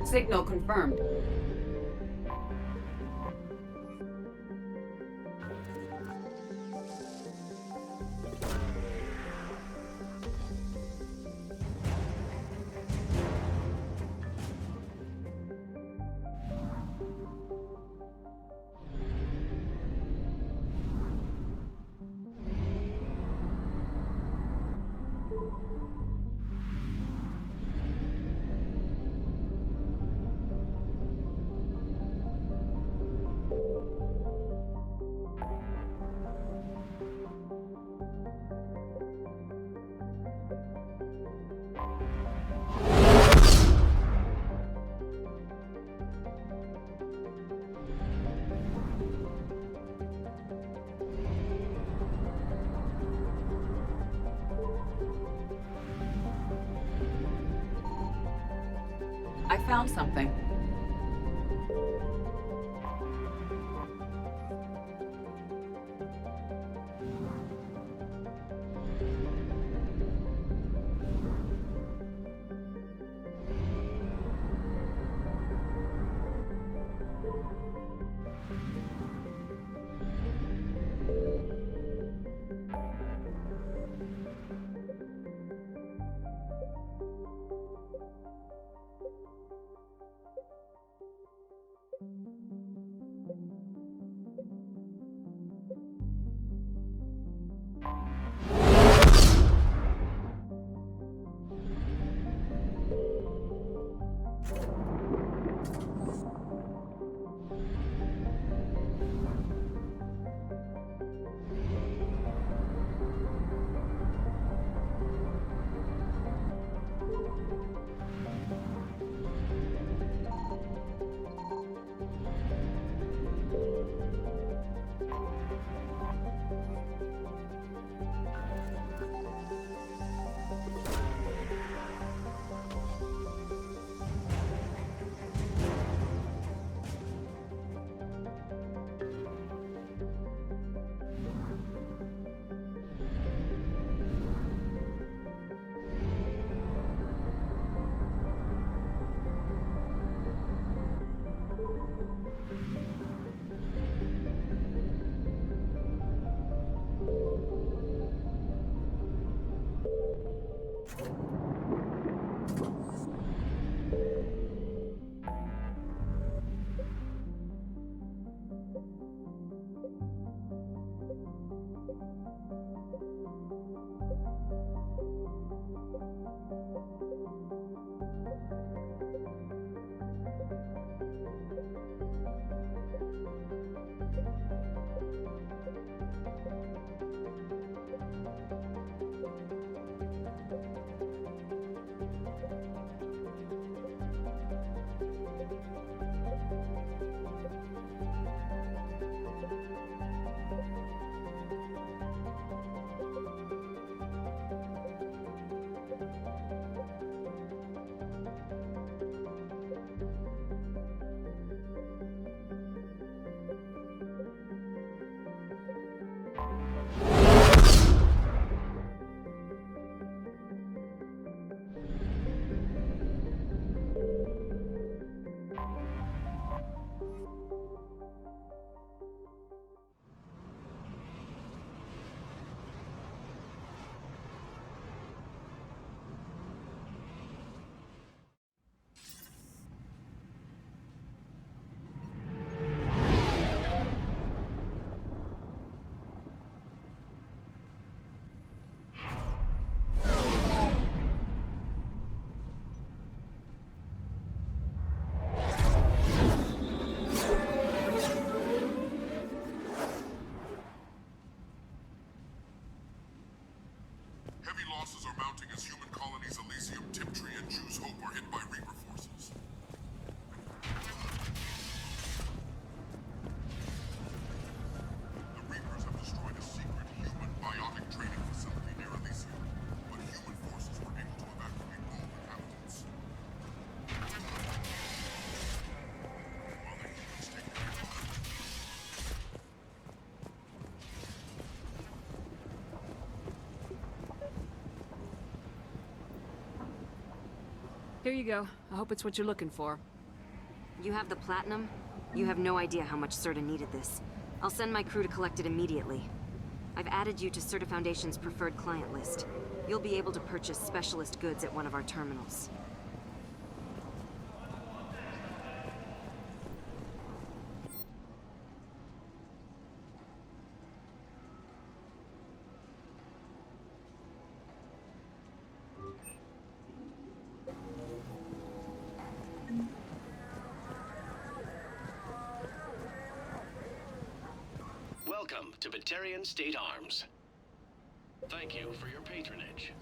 Signal confirmed. I found something. Here you go. I hope it's what you're looking for. You have the platinum? You have no idea how much Serta needed this. I'll send my crew to collect it immediately. I've added you to Serta Foundation's preferred client list. You'll be able to purchase specialist goods at one of our terminals. Welcome to Batarian State Arms. Thank you for your patronage.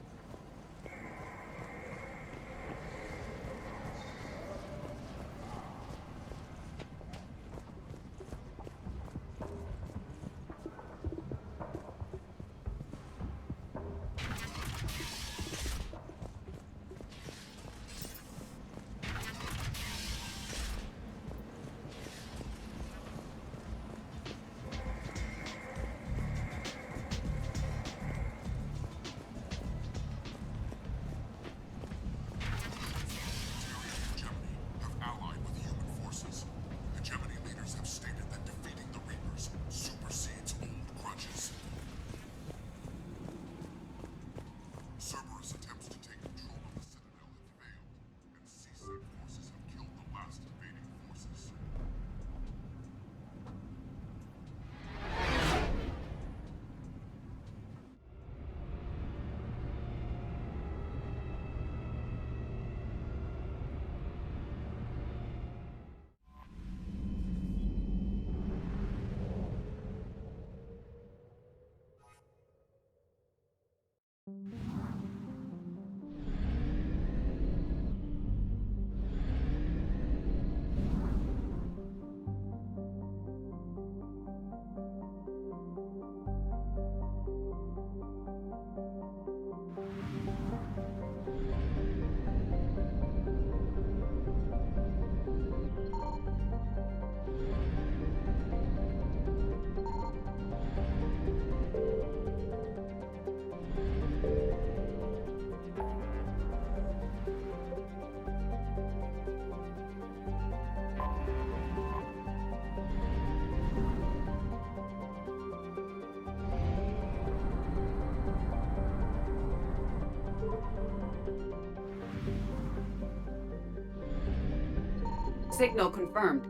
Signal confirmed.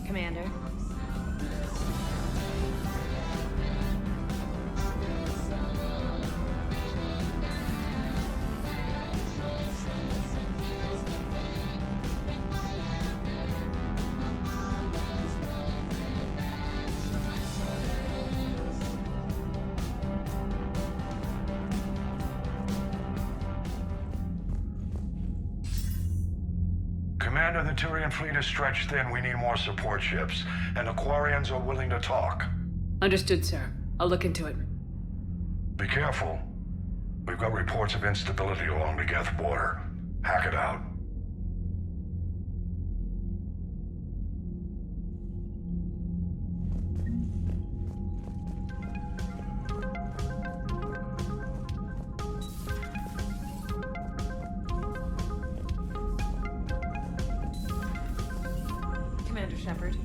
Commander. Commander, the Turian fleet is stretched thin. We need more support ships. And the Quarians are willing to talk. Understood, sir. I'll look into it. Be careful. We've got reports of instability along the Geth border. Hack it out. Commander Shepard.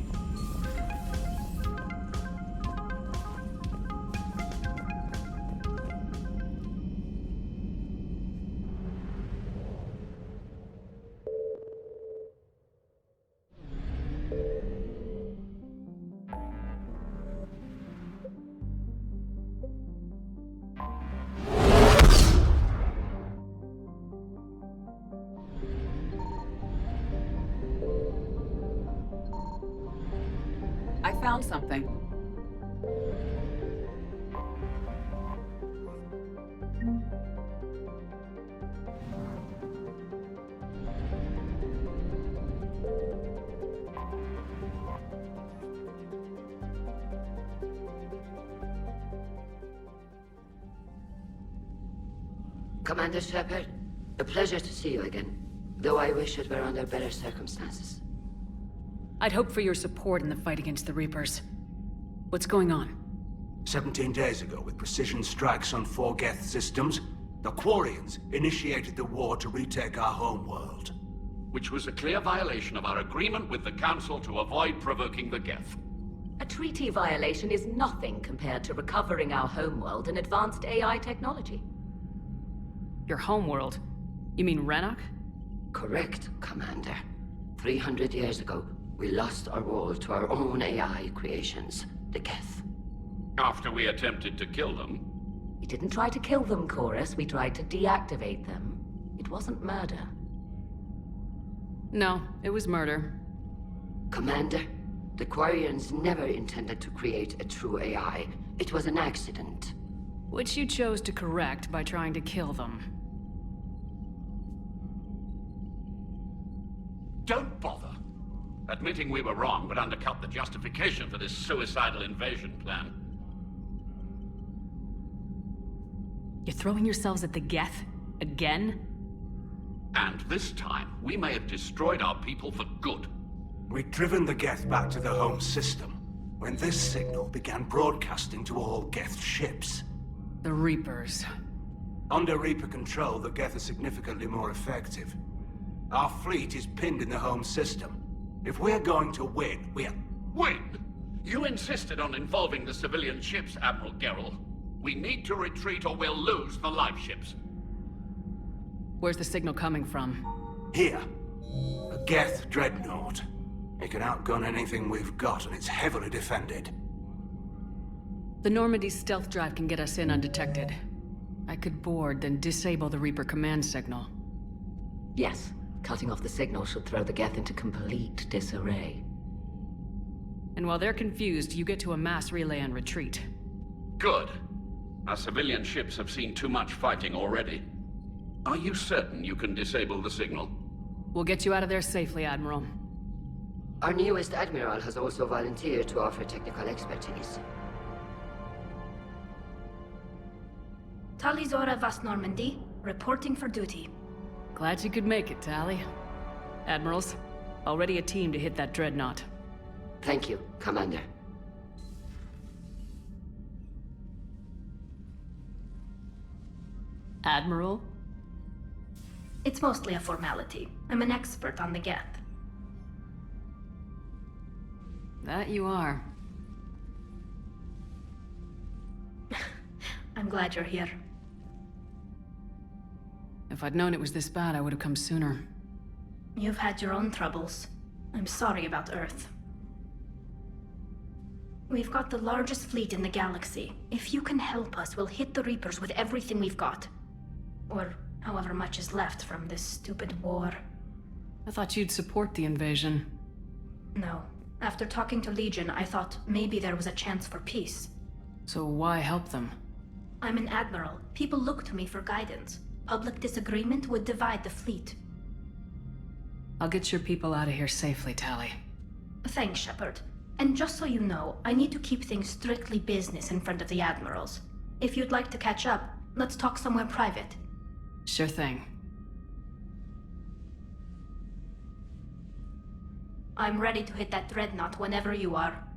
I found something. Commander Shepard, a pleasure to see you again. Though I wish it were under better circumstances. I'd hope for your support in the fight against the Reapers. What's going on? 17 days ago, with precision strikes on 4 Geth systems, the Quarians initiated the war to retake our homeworld. Which was a clear violation of our agreement with the Council to avoid provoking the Geth. A treaty violation is nothing compared to recovering our homeworld and advanced AI technology. Your homeworld? You mean Rannoch? Correct, Commander. 300 years ago, we lost our world to our own AI creations, the Geth. After we attempted to kill them. We didn't try to kill them, Chorus. We tried to deactivate them. It wasn't murder. No, it was murder. Commander, the Quarians never intended to create a true AI. It was an accident. Which you chose to correct by trying to kill them. Don't bother. Admitting we were wrong would undercut the justification for this suicidal invasion plan. You're throwing yourselves at the Geth? Again? And this time, we may have destroyed our people for good. We'd driven the Geth back to the home system, when this signal began broadcasting to all Geth ships. The Reapers. Under Reaper control, the Geth are significantly more effective. Our fleet is pinned in the home system. If we're going to win, we're... Win? You insisted on involving the civilian ships, Admiral Gerrel. We need to retreat or we'll lose the live ships. Where's the signal coming from? Here. A Geth dreadnought. It can outgun anything we've got, and it's heavily defended. The Normandy's stealth drive can get us in undetected. I could board, then disable the Reaper command signal. Yes, cutting off the signal should throw the Geth into complete disarray. And while they're confused, you get to a mass relay and retreat. Good. Our civilian ships have seen too much fighting already. Are you certain you can disable the signal? We'll get you out of there safely, Admiral. Our newest Admiral has also volunteered to offer technical expertise. Talizora Vast Normandy, reporting for duty. Glad you could make it, Tally. Admirals, already a team to hit that dreadnought. Thank you, Commander. Admiral? It's mostly a formality. I'm an expert on the Geth. That you are. I'm glad you're here. If I'd known it was this bad, I would have come sooner. You've had your own troubles. I'm sorry about Earth. We've got the largest fleet in the galaxy. If you can help us, we'll hit the Reapers with everything we've got. Or however much is left from this stupid war. I thought you'd support the invasion. No. After talking to Legion, I thought maybe there was a chance for peace. So why help them? I'm an admiral. People look to me for guidance. Public disagreement would divide the fleet. I'll get your people out of here safely, Tali. Thanks, Shepard. And just so you know, I need to keep things strictly business in front of the admirals. If you'd like to catch up, let's talk somewhere private. Sure thing. I'm ready to hit that dreadnought whenever you are.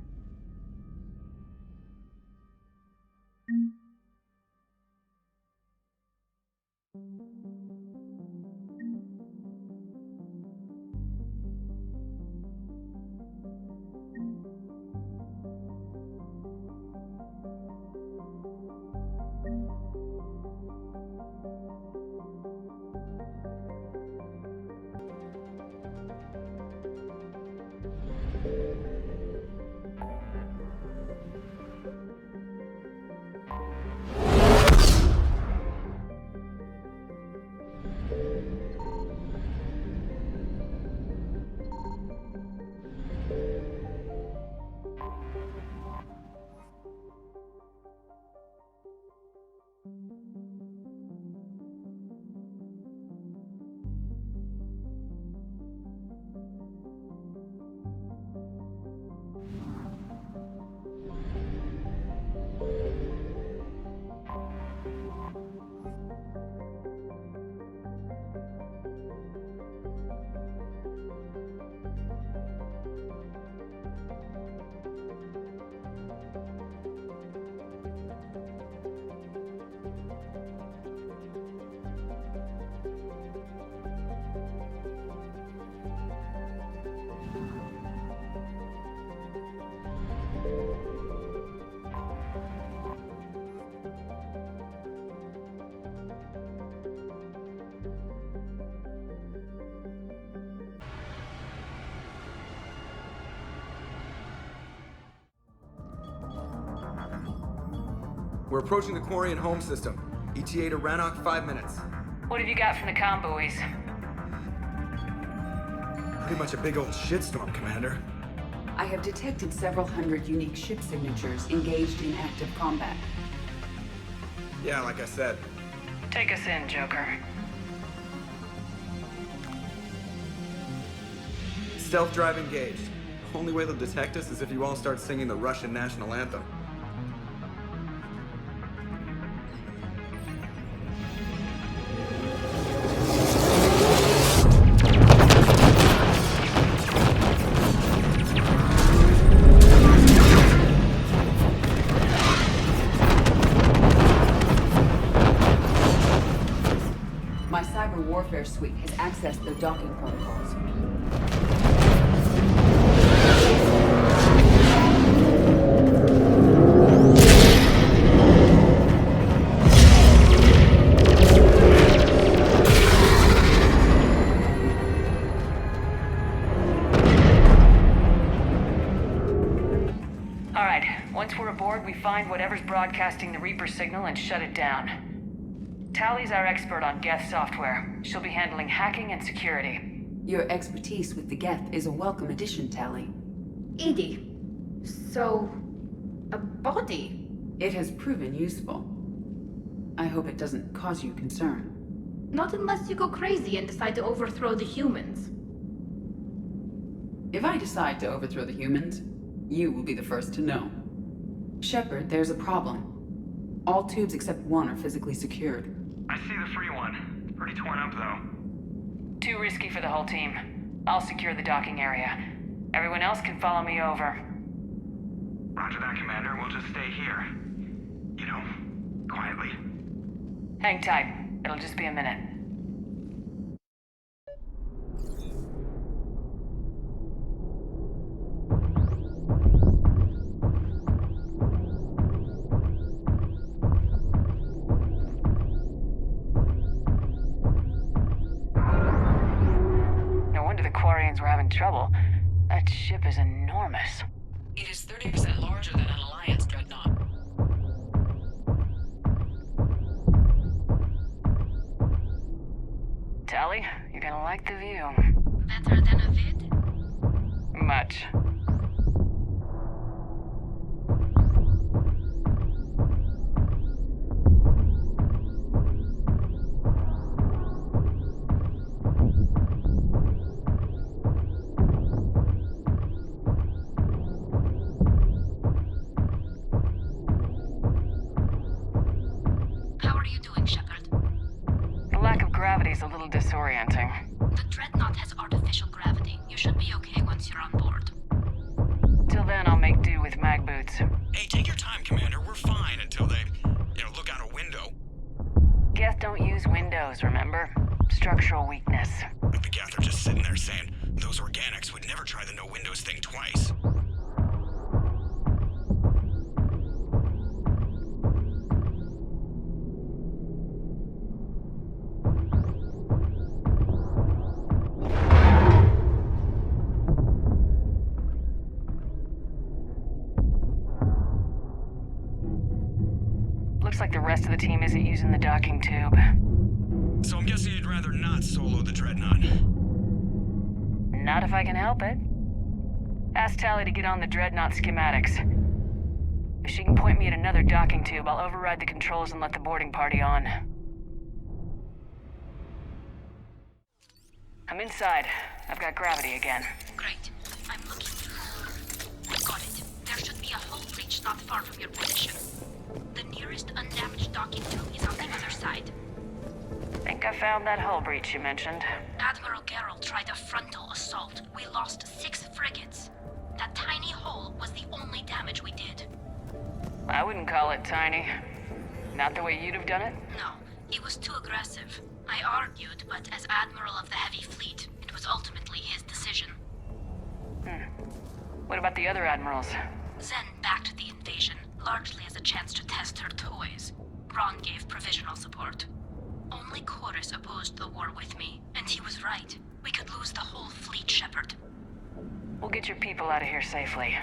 We're approaching the Quarian home system. ETA to Rannoch, 5 minutes. What have you got from the comm buoys? Pretty much a big old shitstorm, Commander. I have detected several hundred unique ship signatures engaged in active combat. Yeah, like I said. Take us in, Joker. Stealth drive engaged. Only way they'll detect us is if you all start singing the Russian national anthem. My cyber warfare suite has accessed their docking protocols. All right, once we're aboard, we find whatever's broadcasting the Reaper signal and shut it down. Tali's our expert on Geth software. She'll be handling hacking and security. Your expertise with the Geth is a welcome addition, Tali. Edie, so... a body? It has proven useful. I hope it doesn't cause you concern. Not unless you go crazy and decide to overthrow the humans. If I decide to overthrow the humans, you will be the first to know. Shepard, there's a problem. All tubes except one are physically secured. I see the free one. It's pretty torn up, though. Too risky for the whole team. I'll secure the docking area. Everyone else can follow me over. Roger that, Commander. We'll just stay here. You know, quietly. Hang tight. It'll just be a minute. No wonder the Quarians were having trouble. That ship is enormous. It is 30% larger than an Alliance dreadnought. Tally, you're gonna like the view. Better than a vid? Much. How are you doing, Shepard? The lack of gravity is a little disorienting. The Dreadnought has artificial gravity. You should be okay once you're on board. Till then, I'll make do with mag boots. Hey, take your time, Commander. We're fine until they, look out a window. Geth don't use windows, remember? Structural weakness. But the Geth are just sitting there saying, those organics would never try the no windows thing twice. Looks like the rest of the team isn't using the docking tube. So I'm guessing you'd rather not solo the Dreadnought. Not if I can help it. Ask Tally to get on the Dreadnought schematics. If she can point me at another docking tube, I'll override the controls and let the boarding party on. I'm inside. I've got gravity again. Great. I'm looking. Got it. There should be a hull breach not far from your position. The nearest undamaged docking tube is on the other side. Think I found that hull breach you mentioned. Admiral Geralt tried a frontal assault. We lost 6 frigates. That tiny hole was the only damage we did. I wouldn't call it tiny. Not the way you'd have done it? No, he was too aggressive. I argued, but as Admiral of the Heavy Fleet, it was ultimately his decision. What about the other admirals? Zen backed the invasion, largely as a chance to test her toys. Ron gave provisional support. Only Chorus opposed the war with me, and he was right. We could lose the whole fleet, Shepard. We'll get your people out of here safely.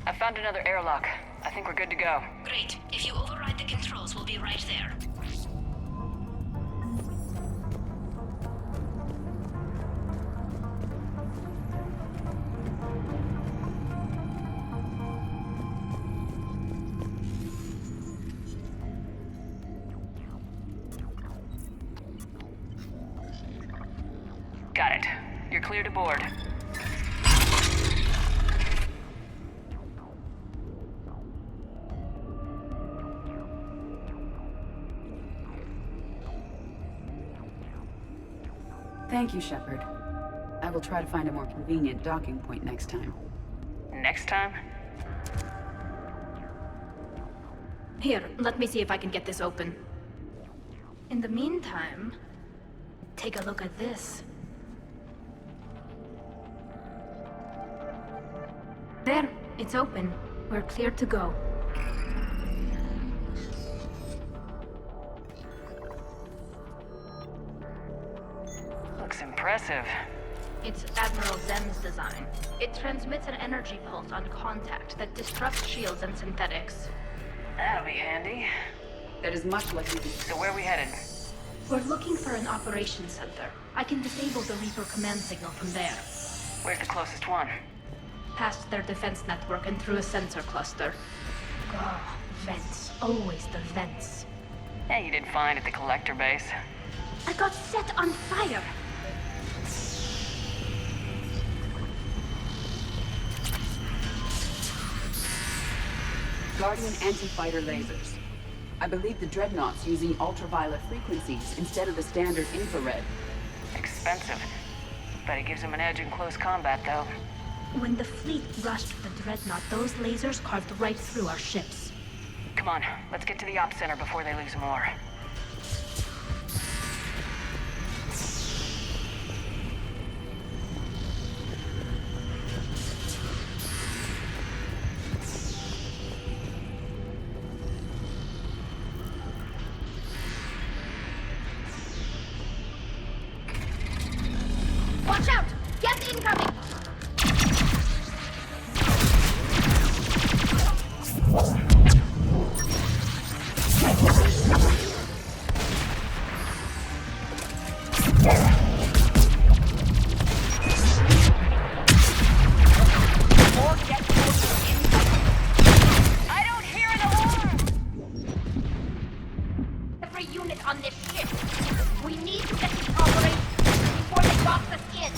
I found another airlock. I think we're good to go. Great. If you override the controls, we'll be right there. Got it. You're clear to board. Thank you, Shepard. I will try to find a more convenient docking point next time. Next time? Here, let me see if I can get this open. In the meantime, take a look at this. There, it's open. We're clear to go. Looks impressive. It's Admiral Zen's design. It transmits an energy pulse on contact that disrupts shields and synthetics. That'll be handy. That is much like we So where are we headed? We're looking for an operations center. I can disable the Reaper command signal from there. Where's the closest one? Past their defense network and through a sensor cluster. Oh, vents. Always the vents. Yeah, you did fine at the collector base. I got set on fire! Guardian anti-fighter lasers. I believe the Dreadnought's using ultraviolet frequencies instead of the standard infrared. Expensive. But it gives them an edge in close combat, though. When the fleet rushed the Dreadnought, those lasers carved right through our ships. Come on, let's get to the op center before they lose more. Watch out! Get incoming! I don't hear an alarm! Every unit on this ship. We need to get this operation before they box us in.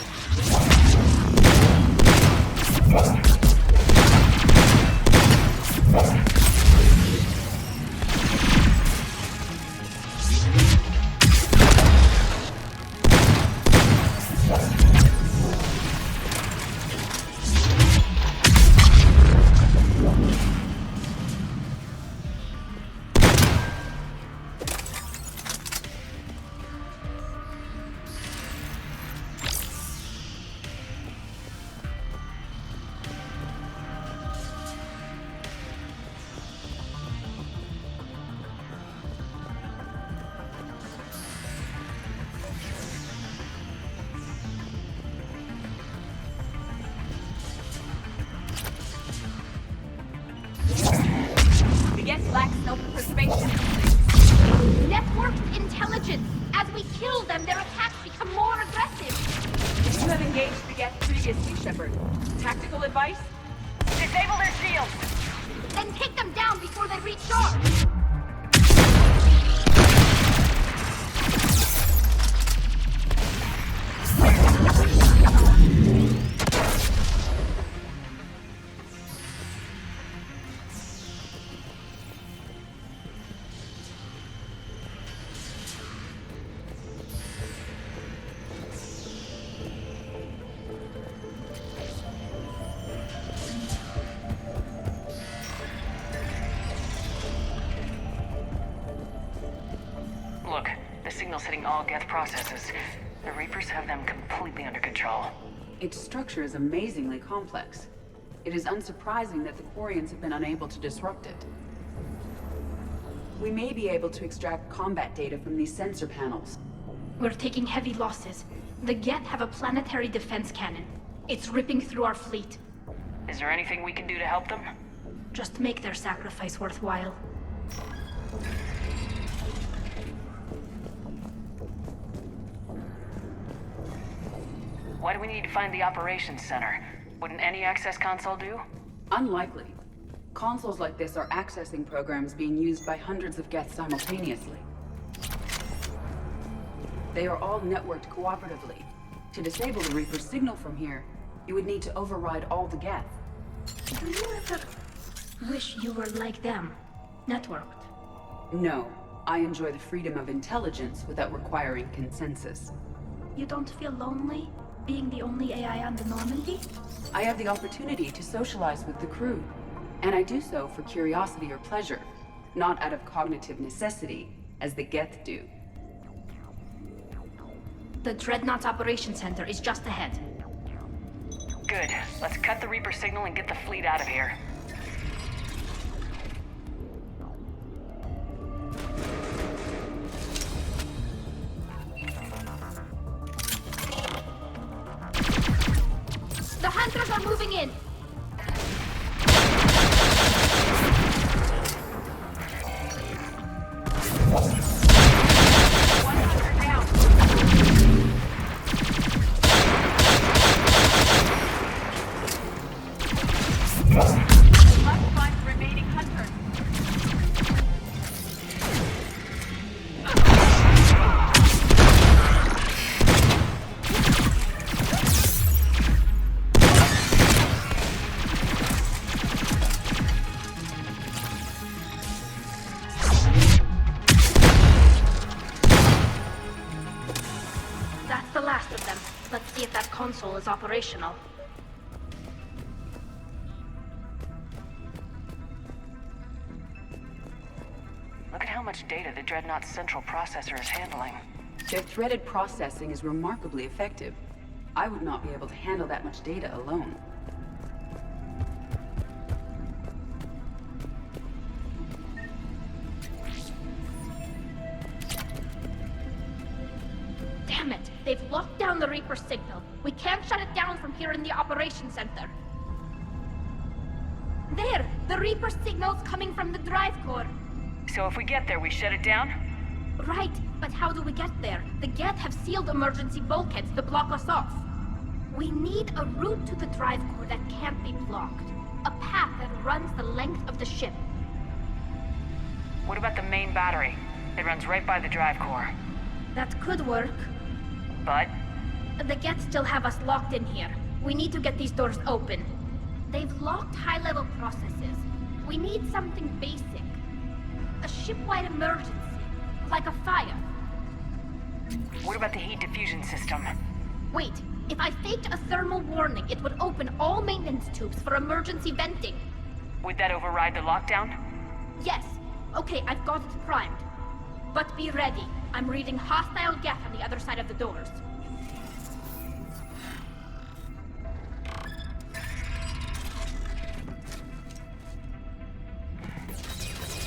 The Geth lacks self-preservation. Networked intelligence. As we kill them, their attacks become more aggressive. You have engaged the Geth previously, Shepard. Tactical advice? Disable their shields! Then take them down before they recharge. Look, the signal's hitting all Geth processes. The Reapers have them completely under control. Its structure is amazingly complex. It is unsurprising that the Quarians have been unable to disrupt it. We may be able to extract combat data from these sensor panels. We're taking heavy losses. The Geth have a planetary defense cannon. It's ripping through our fleet. Is there anything we can do to help them? Just make their sacrifice worthwhile. Why do we need to find the operations center? Wouldn't any access console do? Unlikely. Consoles like this are accessing programs being used by hundreds of Geth simultaneously. They are all networked cooperatively. To disable the Reaper's signal from here, you would need to override all the Geth. Do you ever wish you were like them? Networked? No. I enjoy the freedom of intelligence without requiring consensus. You don't feel lonely, being the only AI on the Normandy? I have the opportunity to socialize with the crew, and I do so for curiosity or pleasure, not out of cognitive necessity, as the Geth do. The Dreadnought's Operation Center is just ahead. Good. Let's cut the Reaper signal and get the fleet out of here. The Hunters are moving in! That's the last of them. Let's see if that console is operational. how much data the Dreadnought's central processor is handling. Their threaded processing is remarkably effective. I would not be able to handle that much data alone. Damn it! They've locked down the Reaper signal. We can't shut it down from here in the operations center. There! The Reaper signal's coming from the drive core. So if we get there, we shut it down? Right, but how do we get there? The Geth have sealed emergency bulkheads to block us off. We need a route to the drive core that can't be blocked. A path that runs the length of the ship. What about the main battery? It runs right by the drive core. That could work. But? The Geth still have us locked in here. We need to get these doors open. They've locked high-level processes. We need something basic. A ship-wide emergency. Like a fire. What about the heat diffusion system? Wait, if I faked a thermal warning, it would open all maintenance tubes for emergency venting. Would that override the lockdown? Yes. Okay, I've got it primed. But be ready. I'm reading hostile Geth on the other side of the doors.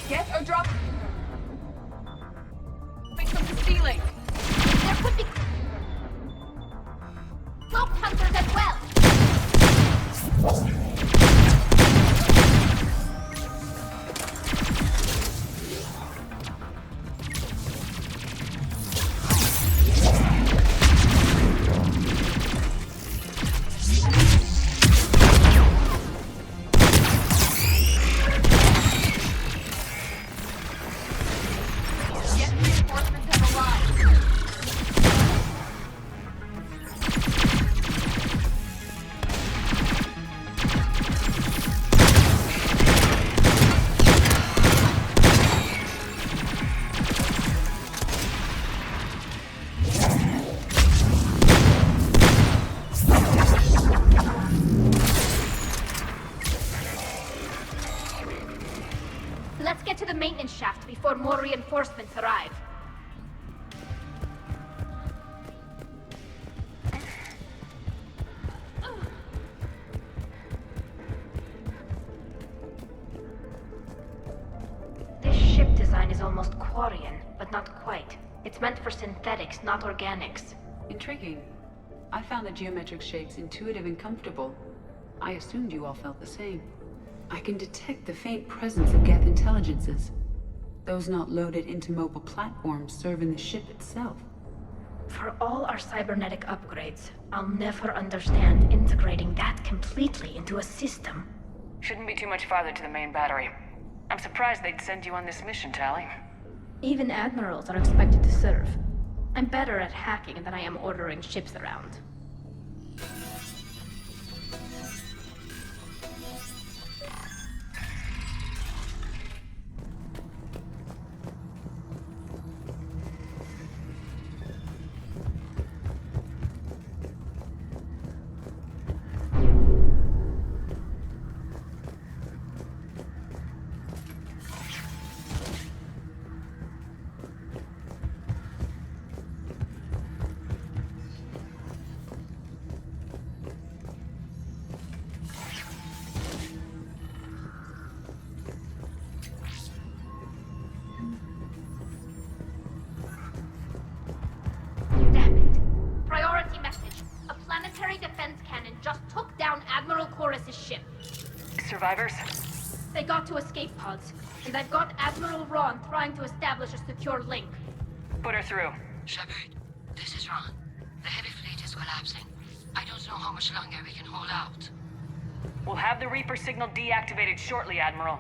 Geth are dropping from the ceiling. There could be cloak hunters as well. Let's get to the maintenance shaft before more reinforcements arrive. This ship design is almost Quarian, but not quite. It's meant for synthetics, not organics. Intriguing. I found the geometric shapes intuitive and comfortable. I assumed you all felt the same. I can detect the faint presence of Geth intelligences. Those not loaded into mobile platforms serving the ship itself. For all our cybernetic upgrades, I'll never understand integrating that completely into a system. Shouldn't be too much farther to the main battery. I'm surprised they'd send you on this mission, Tally. Even admirals are expected to serve. I'm better at hacking than I am ordering ships around. Survivors? They got to escape pods, and I've got Admiral Ron trying to establish a secure link. Put her through. Shepard, this is Ron. The heavy fleet is collapsing. I don't know how much longer we can hold out. We'll have the Reaper signal deactivated shortly, Admiral.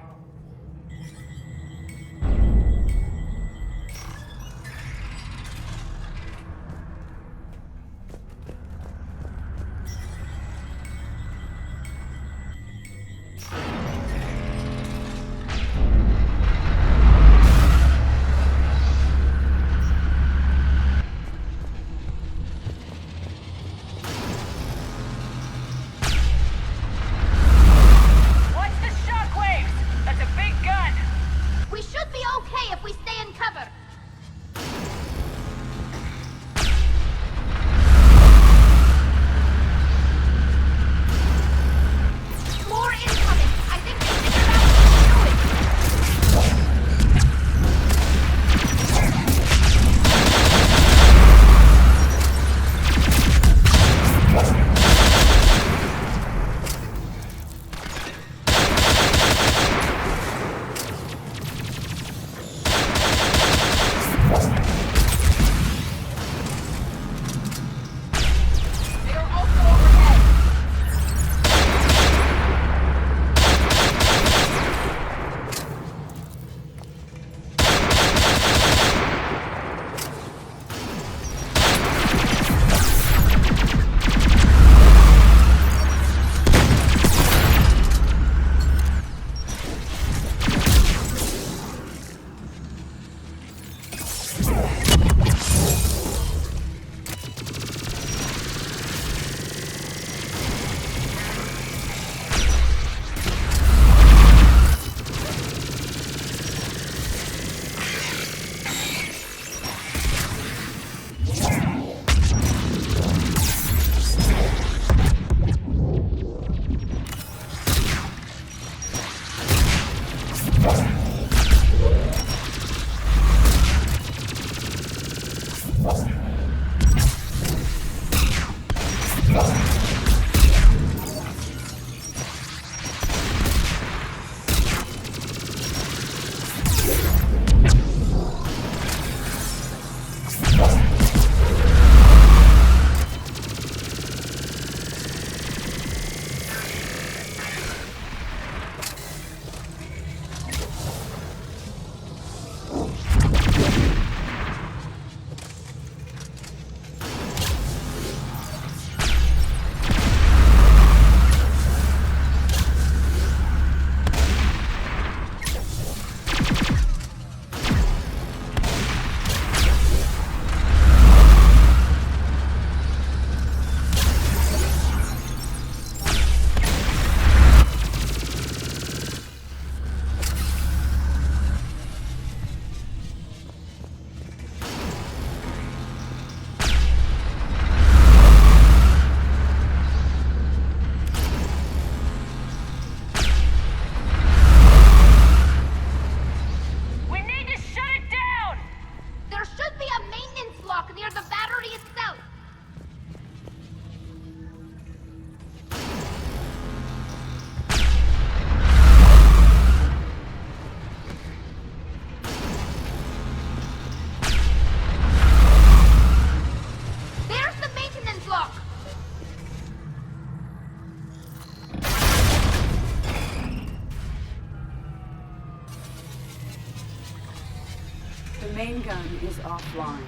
main gun is offline.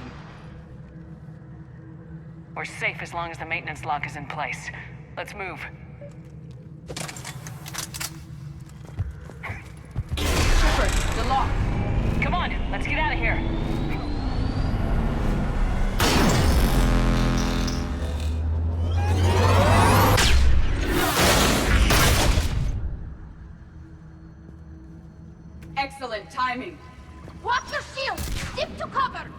We're safe as long as the maintenance lock is in place. Let's move. Shepard, the lock! Come on, let's get out of here. Excellent timing. Watch your shield! Dip to cover!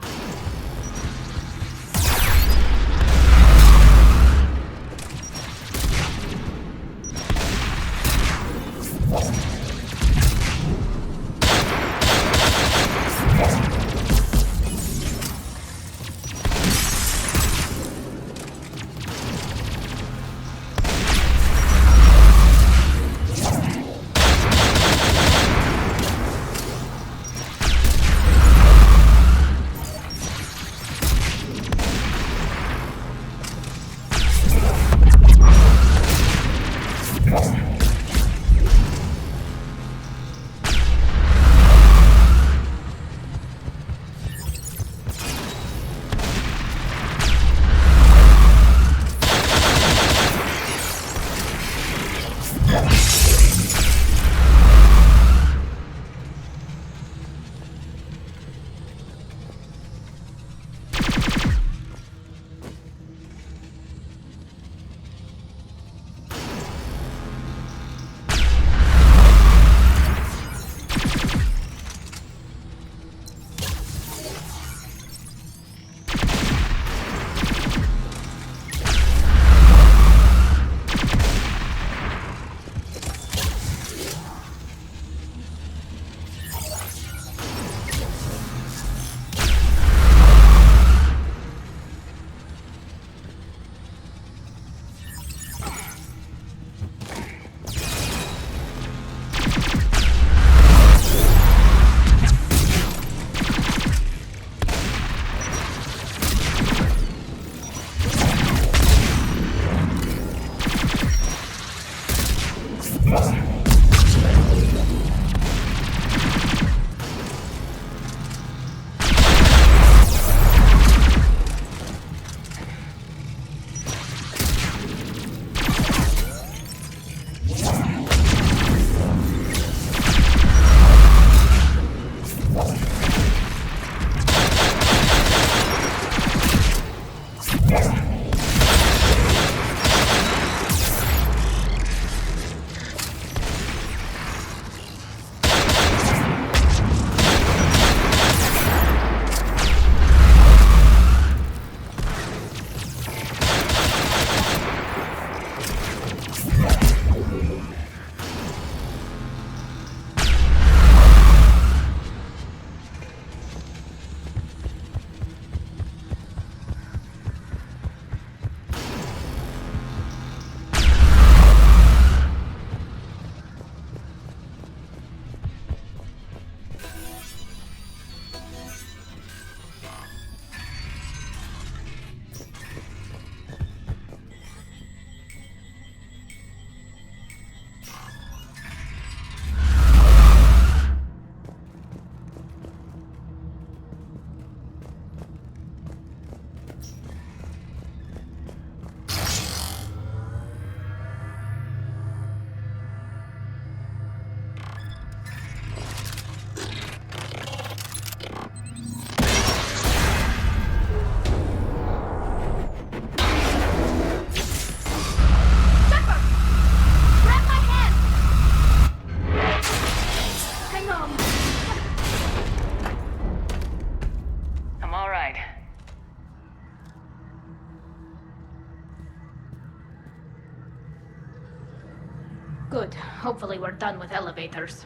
Good. Hopefully we're done with elevators.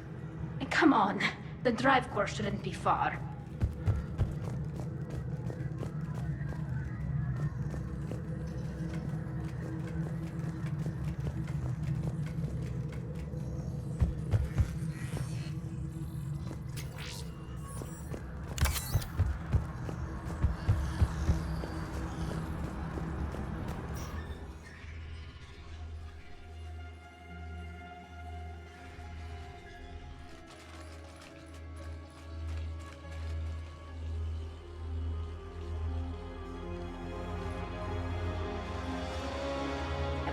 And come on, the drive core shouldn't be far.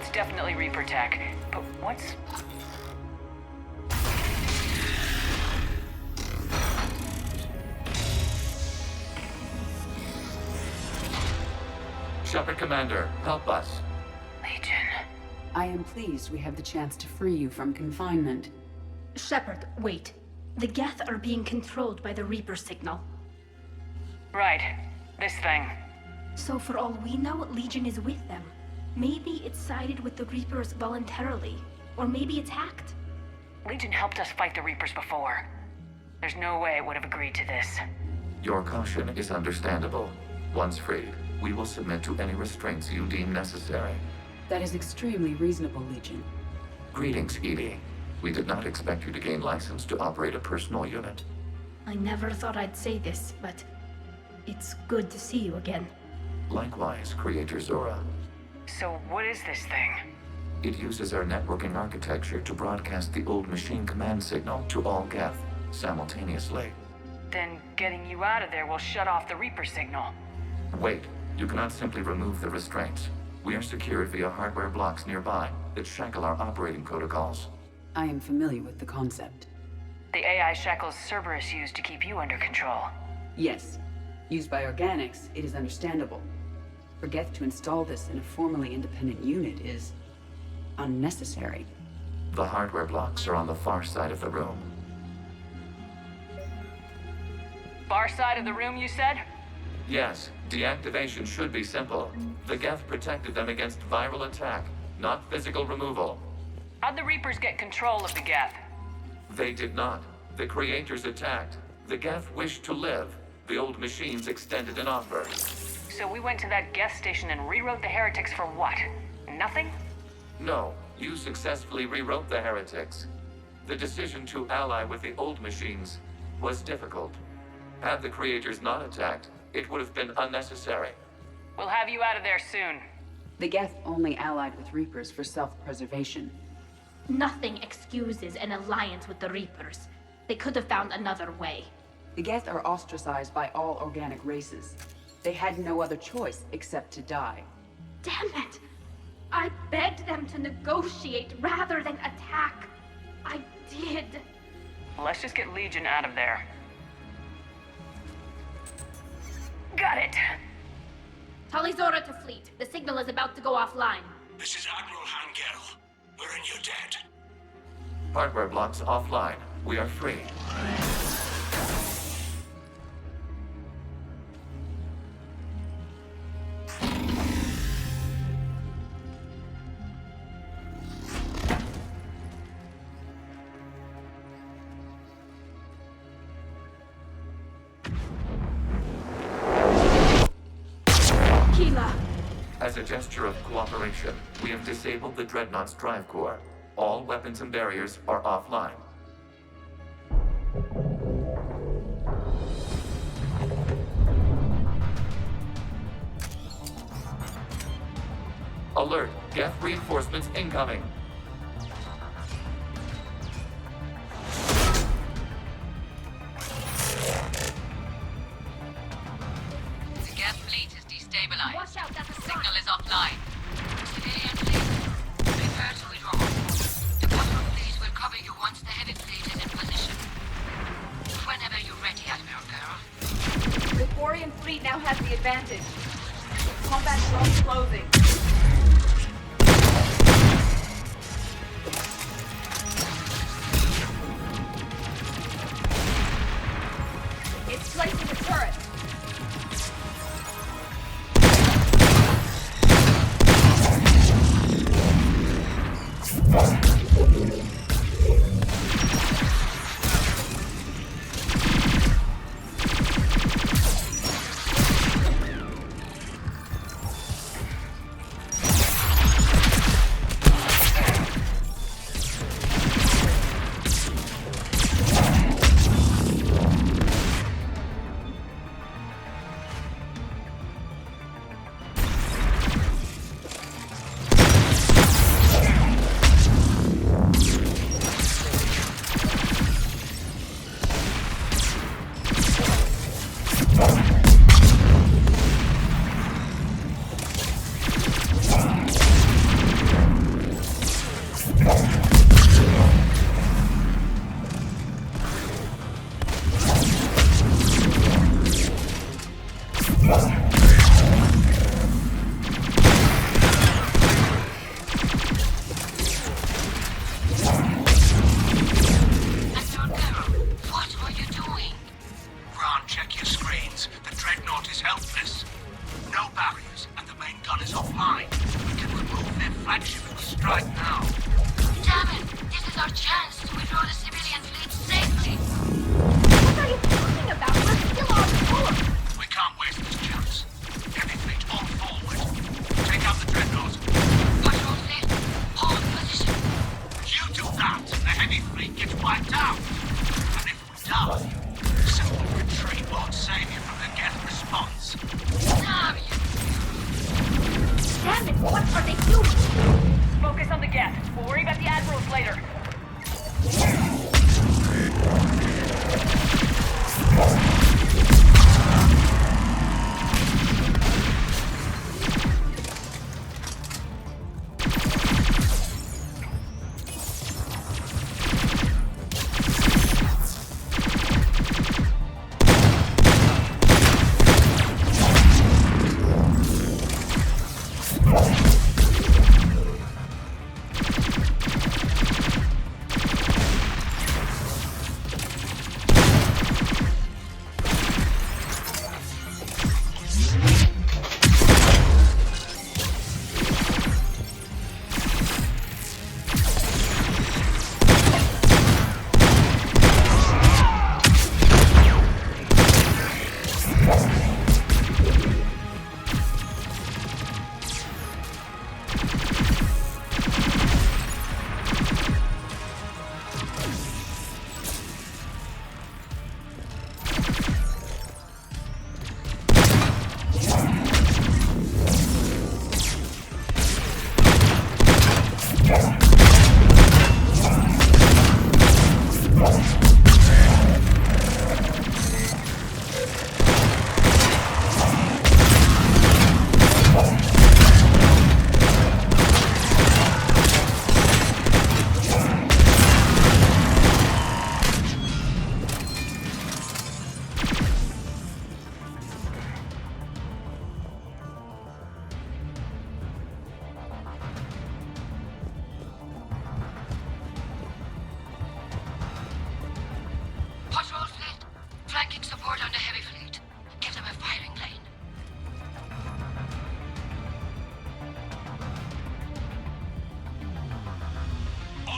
It's definitely Reaper tech. But what's... Shepard Commander, help us. Legion. I am pleased we have the chance to free you from confinement. Shepard, wait. The Geth are being controlled by the Reaper signal. Right. This thing. So for all we know, Legion is with them. Maybe it sided with the Reapers voluntarily. Or maybe it's hacked. Legion helped us fight the Reapers before. There's no way it would have agreed to this. Your caution is understandable. Once freed, we will submit to any restraints you deem necessary. That is extremely reasonable, Legion. Greetings, Edie. We did not expect you to gain license to operate a personal unit. I never thought I'd say this, but it's good to see you again. Likewise, Creator Zora. So what is this thing? It uses our networking architecture to broadcast the old machine command signal to all Geth simultaneously. Then getting you out of there will shut off the Reaper signal. Wait, you cannot simply remove the restraints. We are secured via hardware blocks nearby that shackle our operating protocols. I am familiar with the concept. The AI shackles Cerberus used to keep you under control. Yes. Used by organics, it is understandable. For Geth to install this in a formally independent unit is... unnecessary. The hardware blocks are on the far side of the room. Far side of the room, you said? Yes, deactivation should be simple. The Geth protected them against viral attack, not physical removal. How'd the Reapers get control of the Geth? They did not. The Creators attacked. The Geth wished to live. The old machines extended an offer. So we went to that Geth station and rewrote the heretics for what? Nothing? No, you successfully rewrote the heretics. The decision to ally with the old machines was difficult. Had the Creators not attacked, it would have been unnecessary. We'll have you out of there soon. The Geth only allied with Reapers for self-preservation. Nothing excuses an alliance with the Reapers. They could have found another way. The Geth are ostracized by all organic races. They had no other choice except to die. Damn it! I begged them to negotiate rather than attack. I did. Let's just get Legion out of there. Got it! Talizora to fleet. The signal is about to go offline. This is Admiral Hangel. We're in your debt. Hardware blocks offline. We are free. As a gesture of cooperation, we have disabled the Dreadnought's drive core. All weapons and barriers are offline. Alert! Geth reinforcements incoming! The Geth fleet is destabilized. Watch out, that's a Signal is offline. Civilian fleet, prepare to withdraw. The bottom fleet will cover you once the headed fleet is in position. Whenever you're ready, Admiral Girl. The Quarian fleet now has the advantage. Combat zone closing. It's placing a turret. enough! Simple retreat won't save you from the Geth response. Damn it, what are they doing? Focus on the Geth. We'll worry about the Admirals later.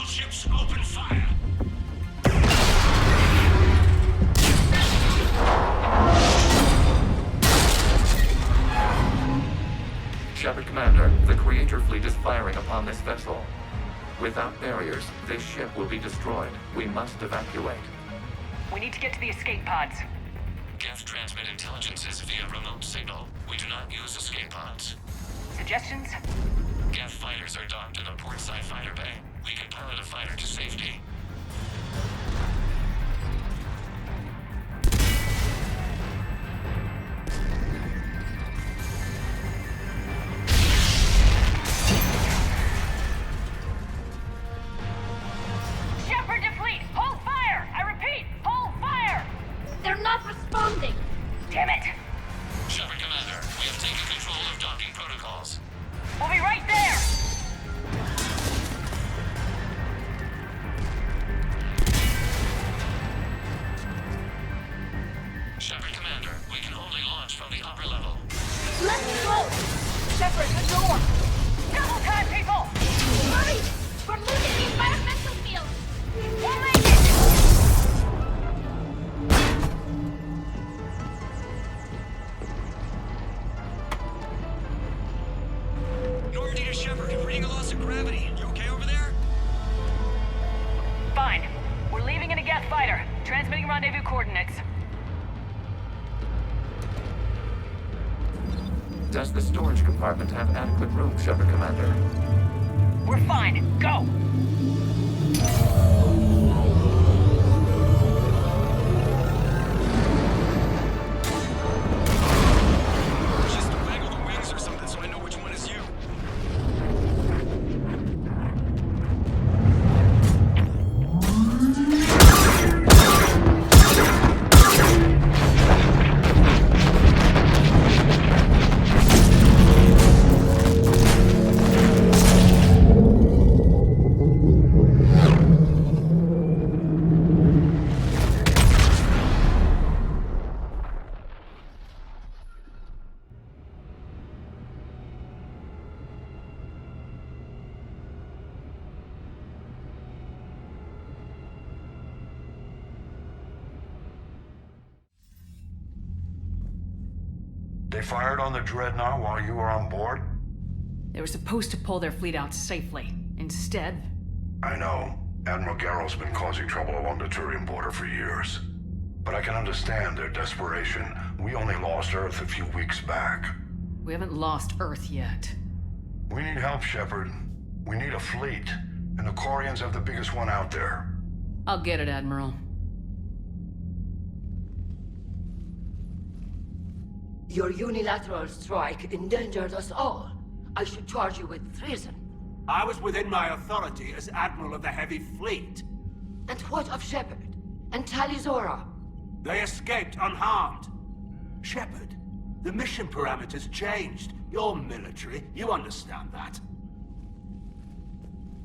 Ships open fire. Shepard Commander, the Creator fleet is firing upon this vessel. Without barriers, this ship will be destroyed. We must evacuate. We need to get to the escape pods. Geth transmit intelligences via remote signal. We do not use escape pods. Suggestions? Geth fighters are docked in a portside fighter bay. We can pilot a fighter to safety. Shepard to fleet! Hold fire! I repeat, hold fire! They're not responding! Damn it! Shepard Commander, we have taken control of docking protocols. We'll be right there! Shepard Commander, we can only launch from the upper level. Let's go! Shepard, the door! Double time, people! Hurry! We're losing the environmental field! We'll make it! Nudity to Shepard, reading a loss of gravity. You okay over there? Fine. We're leaving in a Geth fighter. Transmitting rendezvous coordinates. Does the storage compartment have adequate room, Shepard Commander? We're fine. Go! Just waggle the wings or something so I know which one is you. They fired on the Dreadnought while you were on board? They were supposed to pull their fleet out safely. Instead... I know. Admiral Garrow's been causing trouble along the Turian border for years. But I can understand their desperation. We only lost Earth a few weeks back. We haven't lost Earth yet. We need help, Shepard. We need a fleet. And the Quarians have the biggest one out there. I'll get it, Admiral. Your unilateral strike endangered us all. I should charge you with treason. I was within my authority as Admiral of the Heavy Fleet. And what of Shepard? And Talizora? They escaped unharmed. Shepard, the mission parameters changed. You're military, you understand that.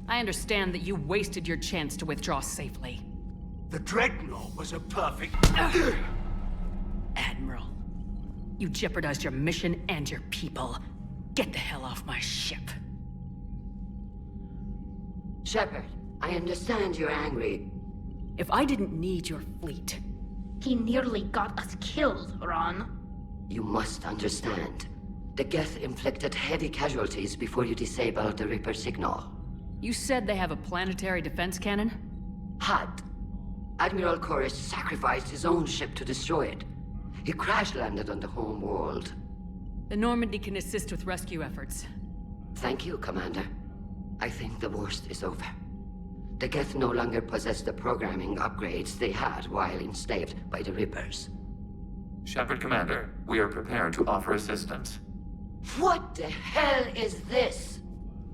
I understand that you wasted your chance to withdraw safely. The Dreadnought was a perfect... Admiral, you jeopardized your mission and your people. Get the hell off my ship. Shepard, I understand you're angry. If I didn't need your fleet... He nearly got us killed, Ron. You must understand. The Geth inflicted heavy casualties before you disabled the Reaper signal. You said they have a planetary defense cannon? Had. Admiral Koris sacrificed his own ship to destroy it. He crash-landed on the home world. The Normandy can assist with rescue efforts. Thank you, Commander. I think the worst is over. The Geth no longer possess the programming upgrades they had while enslaved by the Reapers. Shepard, Commander, we are prepared to offer assistance. What the hell is this?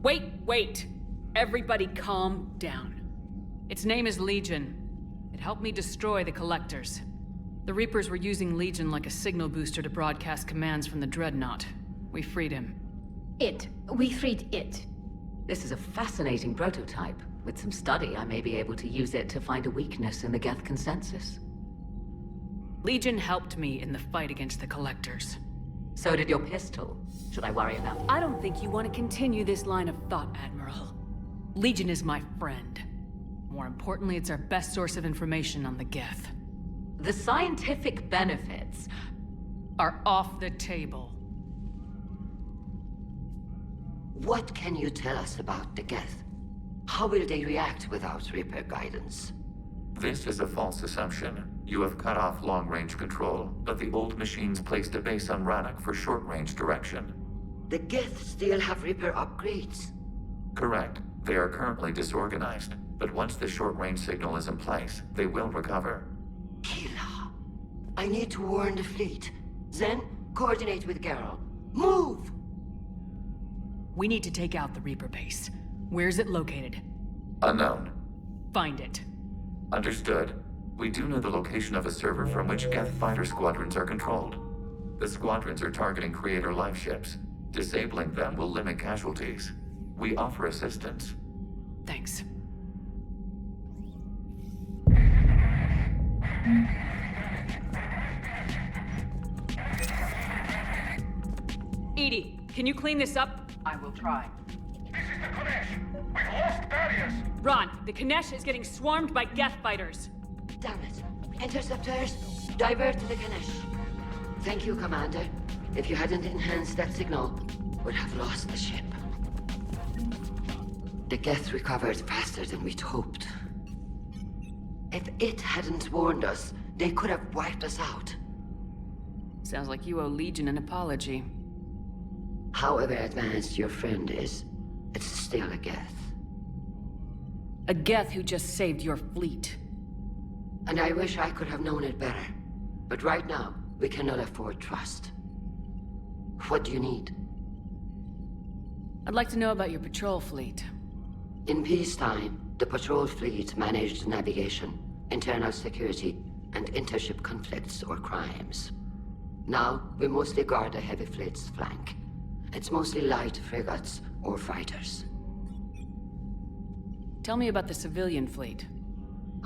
Wait! Everybody calm down. Its name is Legion. It helped me destroy the Collectors. The Reapers were using Legion like a signal booster to broadcast commands from the Dreadnought. We freed him. We freed it. This is a fascinating prototype. With some study, I may be able to use it to find a weakness in the Geth consensus. Legion helped me in the fight against the Collectors. So did your pistol. Should I worry about it? I don't think you want to continue this line of thought, Admiral. Legion is my friend. More importantly, it's our best source of information on the Geth. The scientific benefits are off the table. What can you tell us about the Geth? How will they react without Reaper guidance? This is a false assumption. You have cut off long-range control, but the old machines placed a base on Rannoch for short-range direction. The Geth still have Reaper upgrades? Correct. They are currently disorganized, but once the short-range signal is in place, they will recover. Hila, I need to warn the fleet. Then, coordinate with Geralt. Move! We need to take out the Reaper base. Where's it located? Unknown. Find it. Understood. We do know the location of a server from which Geth fighter squadrons are controlled. The squadrons are targeting Creator life ships. Disabling them will limit casualties. We offer assistance. Thanks. Edie, can you clean this up? I will try. This is the Konesh. We've lost barriers. Ron, the Konesh is getting swarmed by Geth fighters. Damn it. Interceptors, divert to the Ganesh. Thank you, Commander. If you hadn't enhanced that signal, we'd have lost the ship. The Geth recovered faster than we'd hoped. If it hadn't warned us, they could have wiped us out. Sounds like you owe Legion an apology. However advanced your friend is, it's still a Geth. A Geth who just saved your fleet. And I wish I could have known it better. But right now, we cannot afford trust. What do you need? I'd like to know about your patrol fleet. In peacetime, the patrol fleet managed navigation, internal security, and intership conflicts or crimes. Now, we mostly guard the heavy fleet's flank. It's mostly light frigates or fighters. Tell me about the civilian fleet.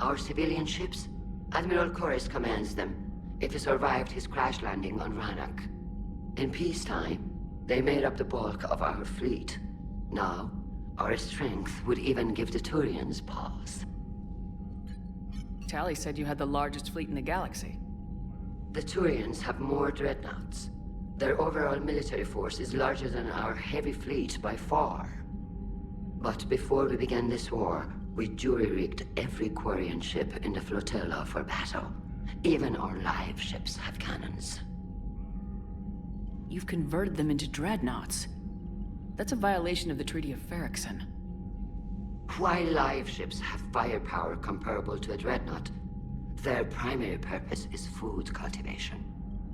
Our civilian ships? Admiral Koris commands them, if he survived his crash landing on Rannoch. In peacetime, they made up the bulk of our fleet. Now, our strength would even give the Turians pause. Tally said you had the largest fleet in the galaxy. The Turians have more dreadnoughts. Their overall military force is larger than our heavy fleet by far. But before we began this war, we jury-rigged every Quarian ship in the flotilla for battle. Even our live ships have cannons. You've converted them into dreadnoughts. That's a violation of the Treaty of Ferrixon. While live ships have firepower comparable to a dreadnought, their primary purpose is food cultivation.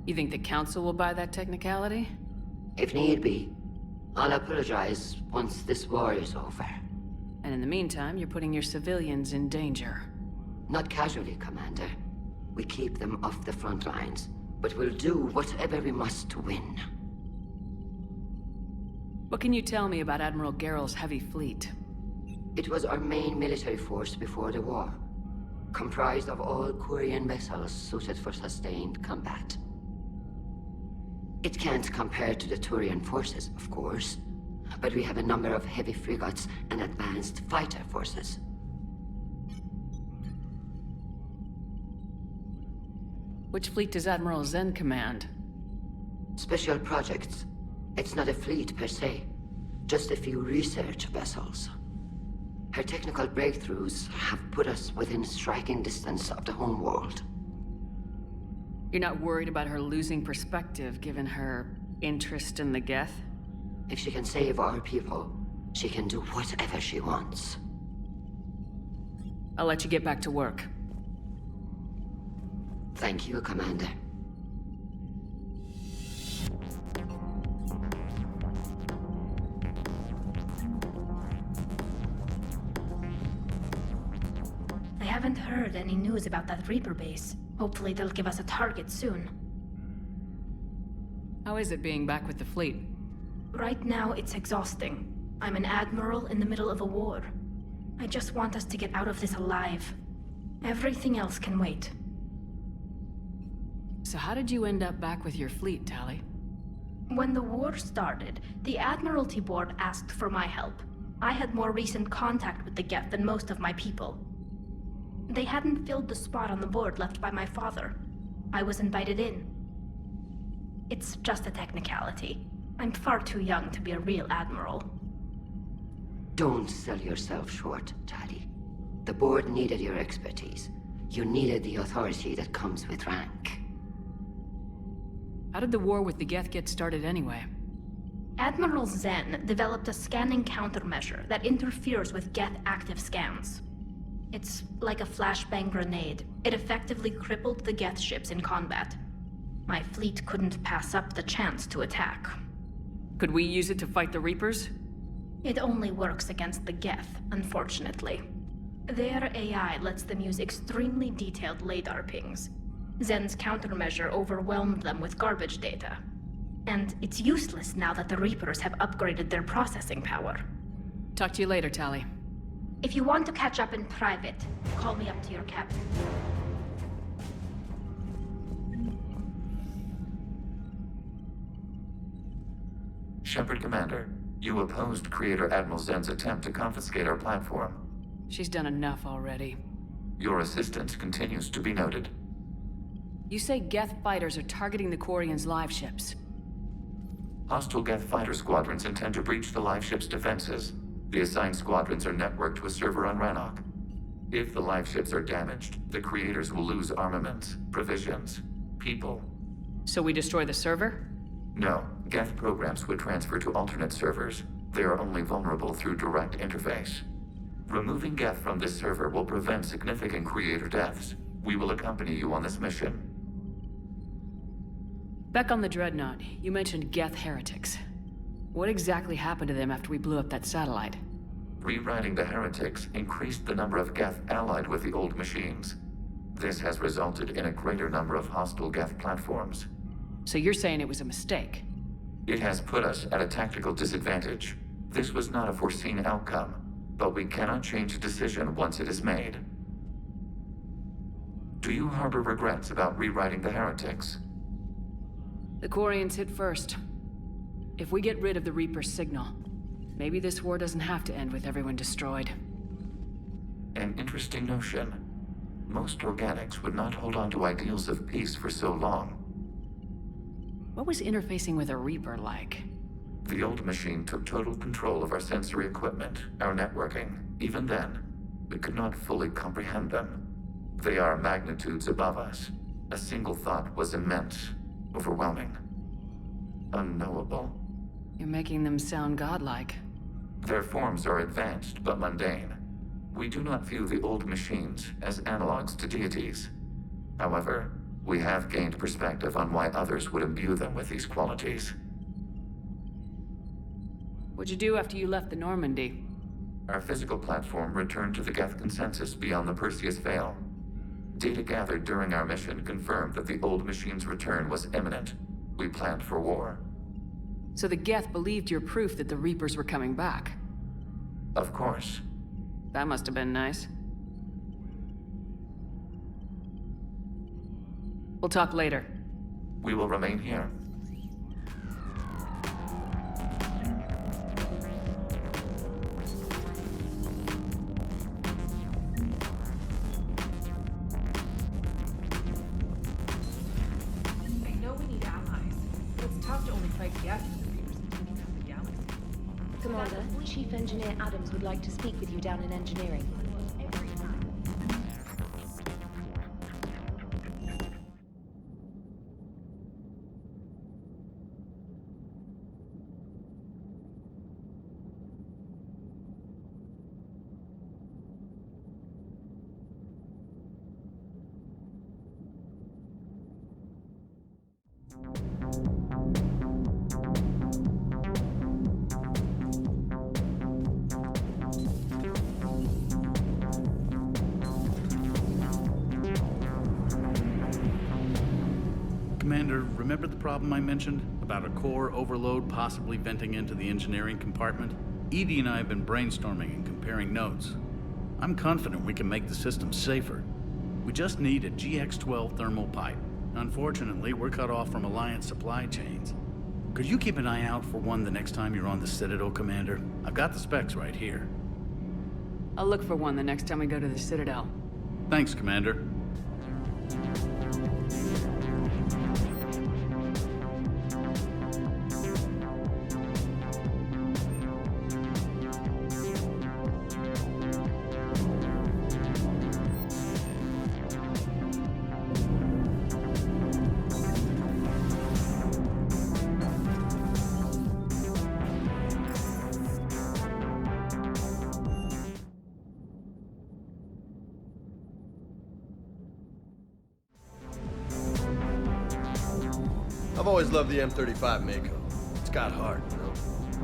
You think the Council will buy that technicality? If need be, I'll apologize once this war is over. And in the meantime, you're putting your civilians in danger. Not casually, Commander. We keep them off the front lines, but we'll do whatever we must to win. What can you tell me about Admiral Geral's heavy fleet? It was our main military force before the war, comprised of all Quarian vessels suited for sustained combat. It can't compare to the Turian forces, of course, but we have a number of heavy frigates and advanced fighter forces. Which fleet does Admiral Zen command? Special projects. It's not a fleet per se, just a few research vessels. Her technical breakthroughs have put us within striking distance of the homeworld. You're not worried about her losing perspective given her interest in the Geth? If she can save our people, she can do whatever she wants. I'll let you get back to work. Thank you, Commander. I haven't heard any news about that Reaper base. Hopefully they'll give us a target soon. How is it being back with the fleet? Right now, it's exhausting. I'm an admiral in the middle of a war. I just want us to get out of this alive. Everything else can wait. So how did you end up back with your fleet, Tali? When the war started, the Admiralty Board asked for my help. I had more recent contact with the Geth than most of my people. They hadn't filled the spot on the board left by my father. I was invited in. It's just a technicality. I'm far too young to be a real admiral. Don't sell yourself short, Tali. The board needed your expertise. You needed the authority that comes with rank. How did the war with the Geth get started anyway? Admiral Zen developed a scanning countermeasure that interferes with Geth active scans. It's like a flashbang grenade. It effectively crippled the Geth ships in combat. My fleet couldn't pass up the chance to attack. Could we use it to fight the Reapers? It only works against the Geth, unfortunately. Their AI lets them use extremely detailed LADAR pings. Zen's countermeasure overwhelmed them with garbage data. And it's useless now that the Reapers have upgraded their processing power. Talk to you later, Tali. If you want to catch up in private, call me up to your cabin. Shepard Commander, you opposed Creator Admiral Zen's attempt to confiscate our platform. She's done enough already. Your assistance continues to be noted. You say Geth fighters are targeting the Quarians' live ships. Hostile Geth fighter squadrons intend to breach the live ship's defenses. The assigned squadrons are networked to a server on Rannoch. If the live ships are damaged, the Creators will lose armaments, provisions, people. So we destroy the server? No, Geth programs would transfer to alternate servers. They are only vulnerable through direct interface. Removing Geth from this server will prevent significant Creator deaths. We will accompany you on this mission. Back on the Dreadnought, you mentioned Geth heretics. What exactly happened to them after we blew up that satellite? Rewriting the heretics increased the number of Geth allied with the old machines. This has resulted in a greater number of hostile Geth platforms. So you're saying it was a mistake? It has put us at a tactical disadvantage. This was not a foreseen outcome, but we cannot change a decision once it is made. Do you harbor regrets about rewriting the heretics? The Quarians hit first. If we get rid of the Reaper's signal, maybe this war doesn't have to end with everyone destroyed. An interesting notion. Most organics would not hold on to ideals of peace for so long. What was interfacing with a Reaper like? The old machine took total control of our sensory equipment, our networking. Even then, we could not fully comprehend them. They are magnitudes above us. A single thought was immense, overwhelming, unknowable. You're making them sound godlike. Their forms are advanced but mundane. We do not view the old machines as analogs to deities. However, we have gained perspective on why others would imbue them with these qualities. What'd you do after you left the Normandy? Our physical platform returned to the Geth consensus beyond the Perseus Veil. Data gathered during our mission confirmed that the old machine's return was imminent. We planned for war. So the Geth believed your proof that the Reapers were coming back? Of course. That must have been nice. We'll talk later. We will remain here. I know we need allies, but it's tough to only fight Geth when the Reapers are taking out the galaxy. Commander, Chief Engineer Adams would like to speak with you down in engineering. Commander, remember the problem I mentioned? About a core overload possibly venting into the engineering compartment? Edie and I have been brainstorming and comparing notes. I'm confident we can make the system safer. We just need a GX-12 thermal pipe. Unfortunately, we're cut off from Alliance supply chains. Could you keep an eye out for one the next time you're on the Citadel, Commander? I've got the specs right here. I'll look for one the next time we go to the Citadel. Thanks, Commander. I've always loved the M35 Mako. It's got heart, you know?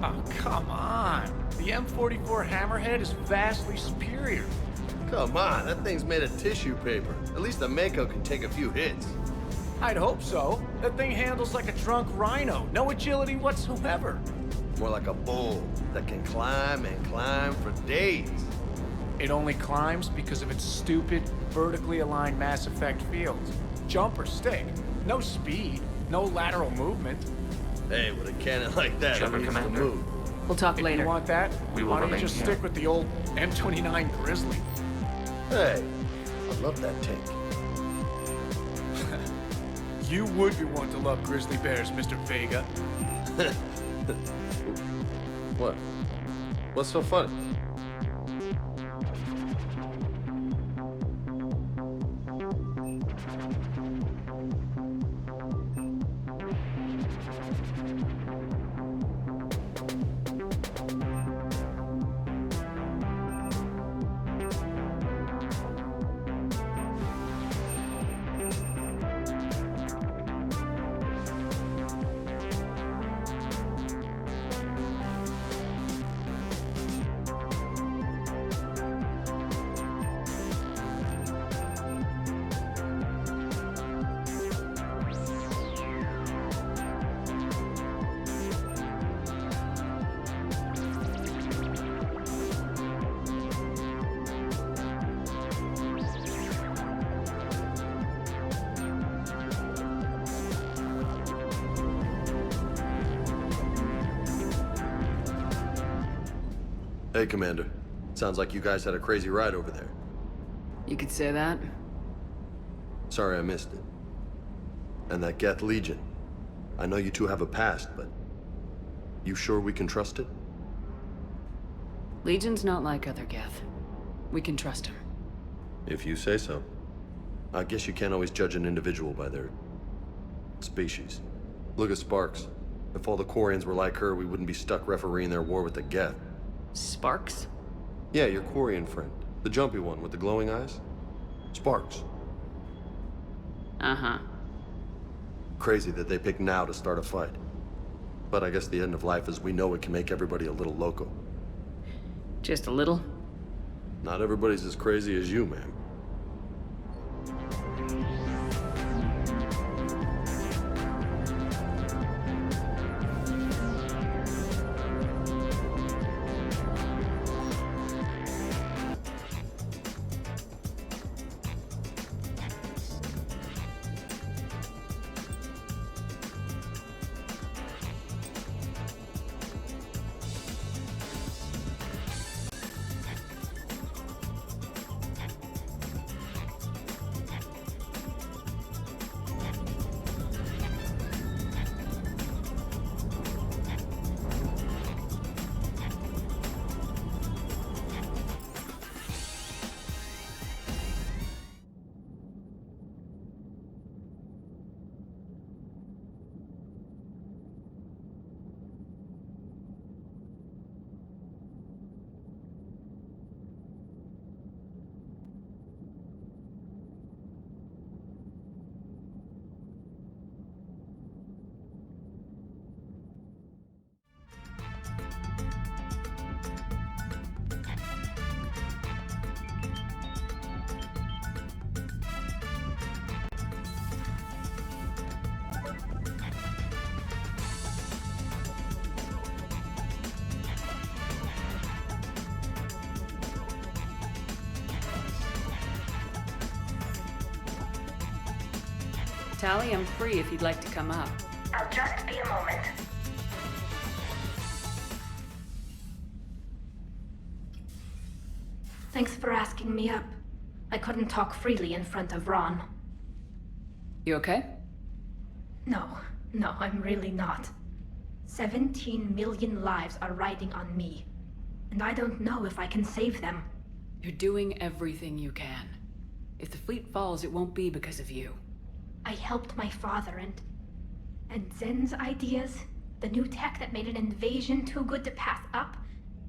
Oh, come on. The M44 Hammerhead is vastly superior. Come on, that thing's made of tissue paper. At least the Mako can take a few hits. I'd hope so. That thing handles like a drunk rhino. No agility whatsoever. More like a bull that can climb and climb for days. It only climbs because of its stupid, vertically aligned Mass Effect fields. Jump or stick. No speed. No lateral movement. Hey, with a cannon like that, it needs to move. We'll talk later. If you want that, why don't you just stick with the old M29 Grizzly? Hey, I love that tank. You would be one to love grizzly bears, Mr. Vega. What? What's so funny? Hey, Commander. Sounds like you guys had a crazy ride over there. You could say that. Sorry I missed it. And that Geth Legion. I know you two have a past, but... you sure we can trust it? Legion's not like other Geth. We can trust him. If you say so. I guess you can't always judge an individual by their species. Look at Sparks. If all the Quarians were like her, we wouldn't be stuck refereeing their war with the Geth. Sparks? Yeah, your Quarian friend. The jumpy one with the glowing eyes. Sparks. Uh-huh. Crazy that they pick now to start a fight. But I guess the end of life as we know it can make everybody a little loco. Just a little? Not everybody's as crazy as you, ma'am. Tally, I'm free if you'd like to come up. I'll just be a moment. Thanks for asking me up. I couldn't talk freely in front of Ron. You okay? No, I'm really not. 17 million lives are riding on me, and I don't know if I can save them. You're doing everything you can. If the fleet falls, it won't be because of you. I helped my father and Zen's ideas, the new tech that made an invasion too good to pass up,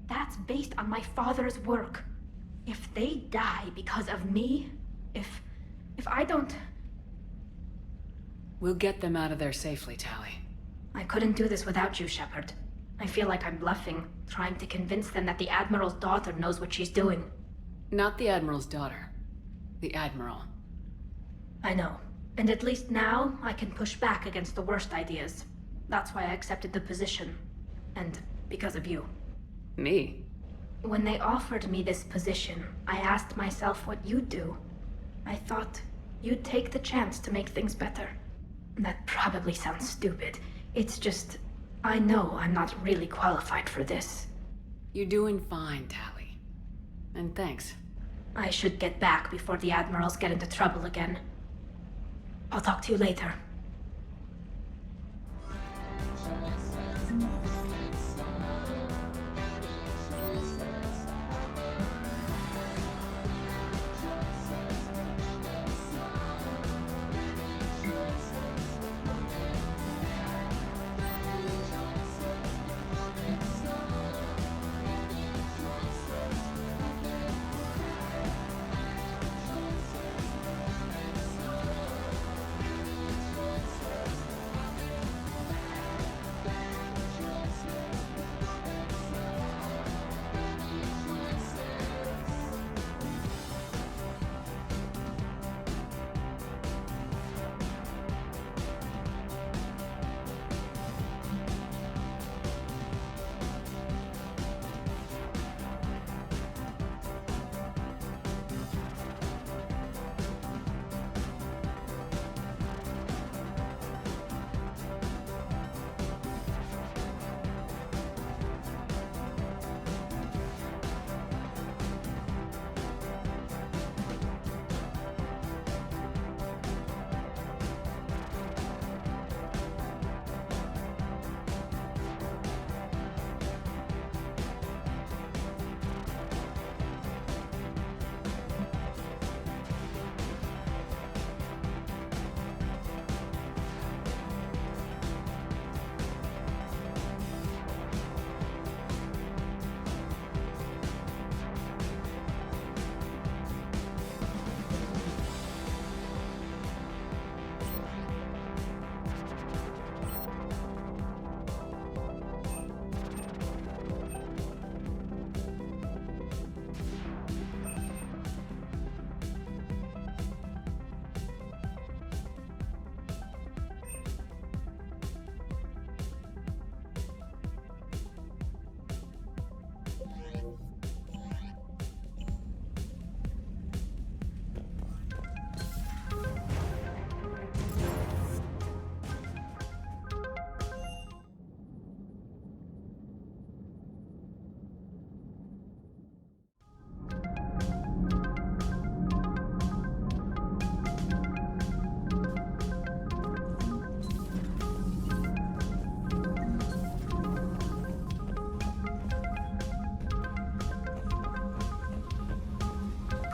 that's based on my father's work. If they die because of me, if I don't... We'll get them out of there safely, Tally. I couldn't do this without you, Shepard. I feel like I'm bluffing, trying to convince them that the Admiral's daughter knows what she's doing. Not the Admiral's daughter. The Admiral. I know. And at least now, I can push back against the worst ideas. That's why I accepted the position. And because of you. Me? When they offered me this position, I asked myself what you'd do. I thought you'd take the chance to make things better. That probably sounds stupid. It's just, I know I'm not really qualified for this. You're doing fine, Tally. And thanks. I should get back before the Admirals get into trouble again. I'll talk to you later.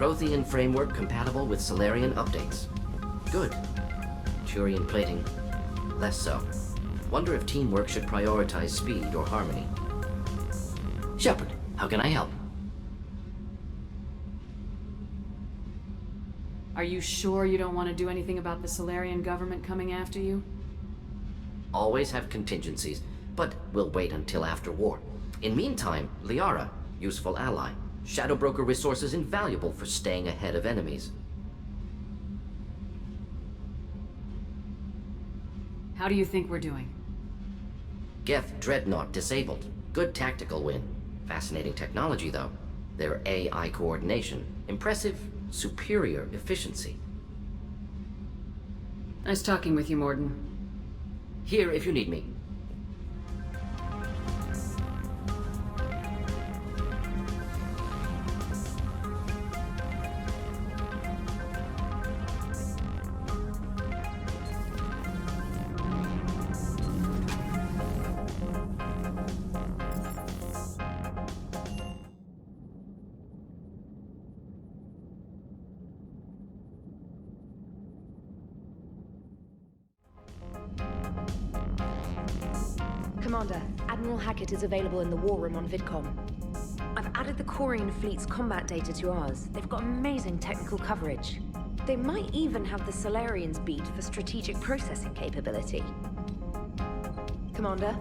Prothean framework compatible with Solarian updates. Good. Turian plating, less so. Wonder if teamwork should prioritize speed or harmony. Shepard, how can I help? Are you sure you don't want to do anything about the Solarian government coming after you? Always have contingencies, but we'll wait until after war. In meantime, Liara, useful ally. Shadow Broker resources invaluable for staying ahead of enemies. How do you think we're doing? Geth Dreadnought disabled. Good tactical win. Fascinating technology, though. Their AI coordination. Impressive, superior efficiency. Nice talking with you, Morden. Here if you need me. Commander, Admiral Hackett is available in the war room on VidCom. I've added the Quarian fleet's combat data to ours. They've got amazing technical coverage. They might even have the Solarians beat for strategic processing capability. Commander?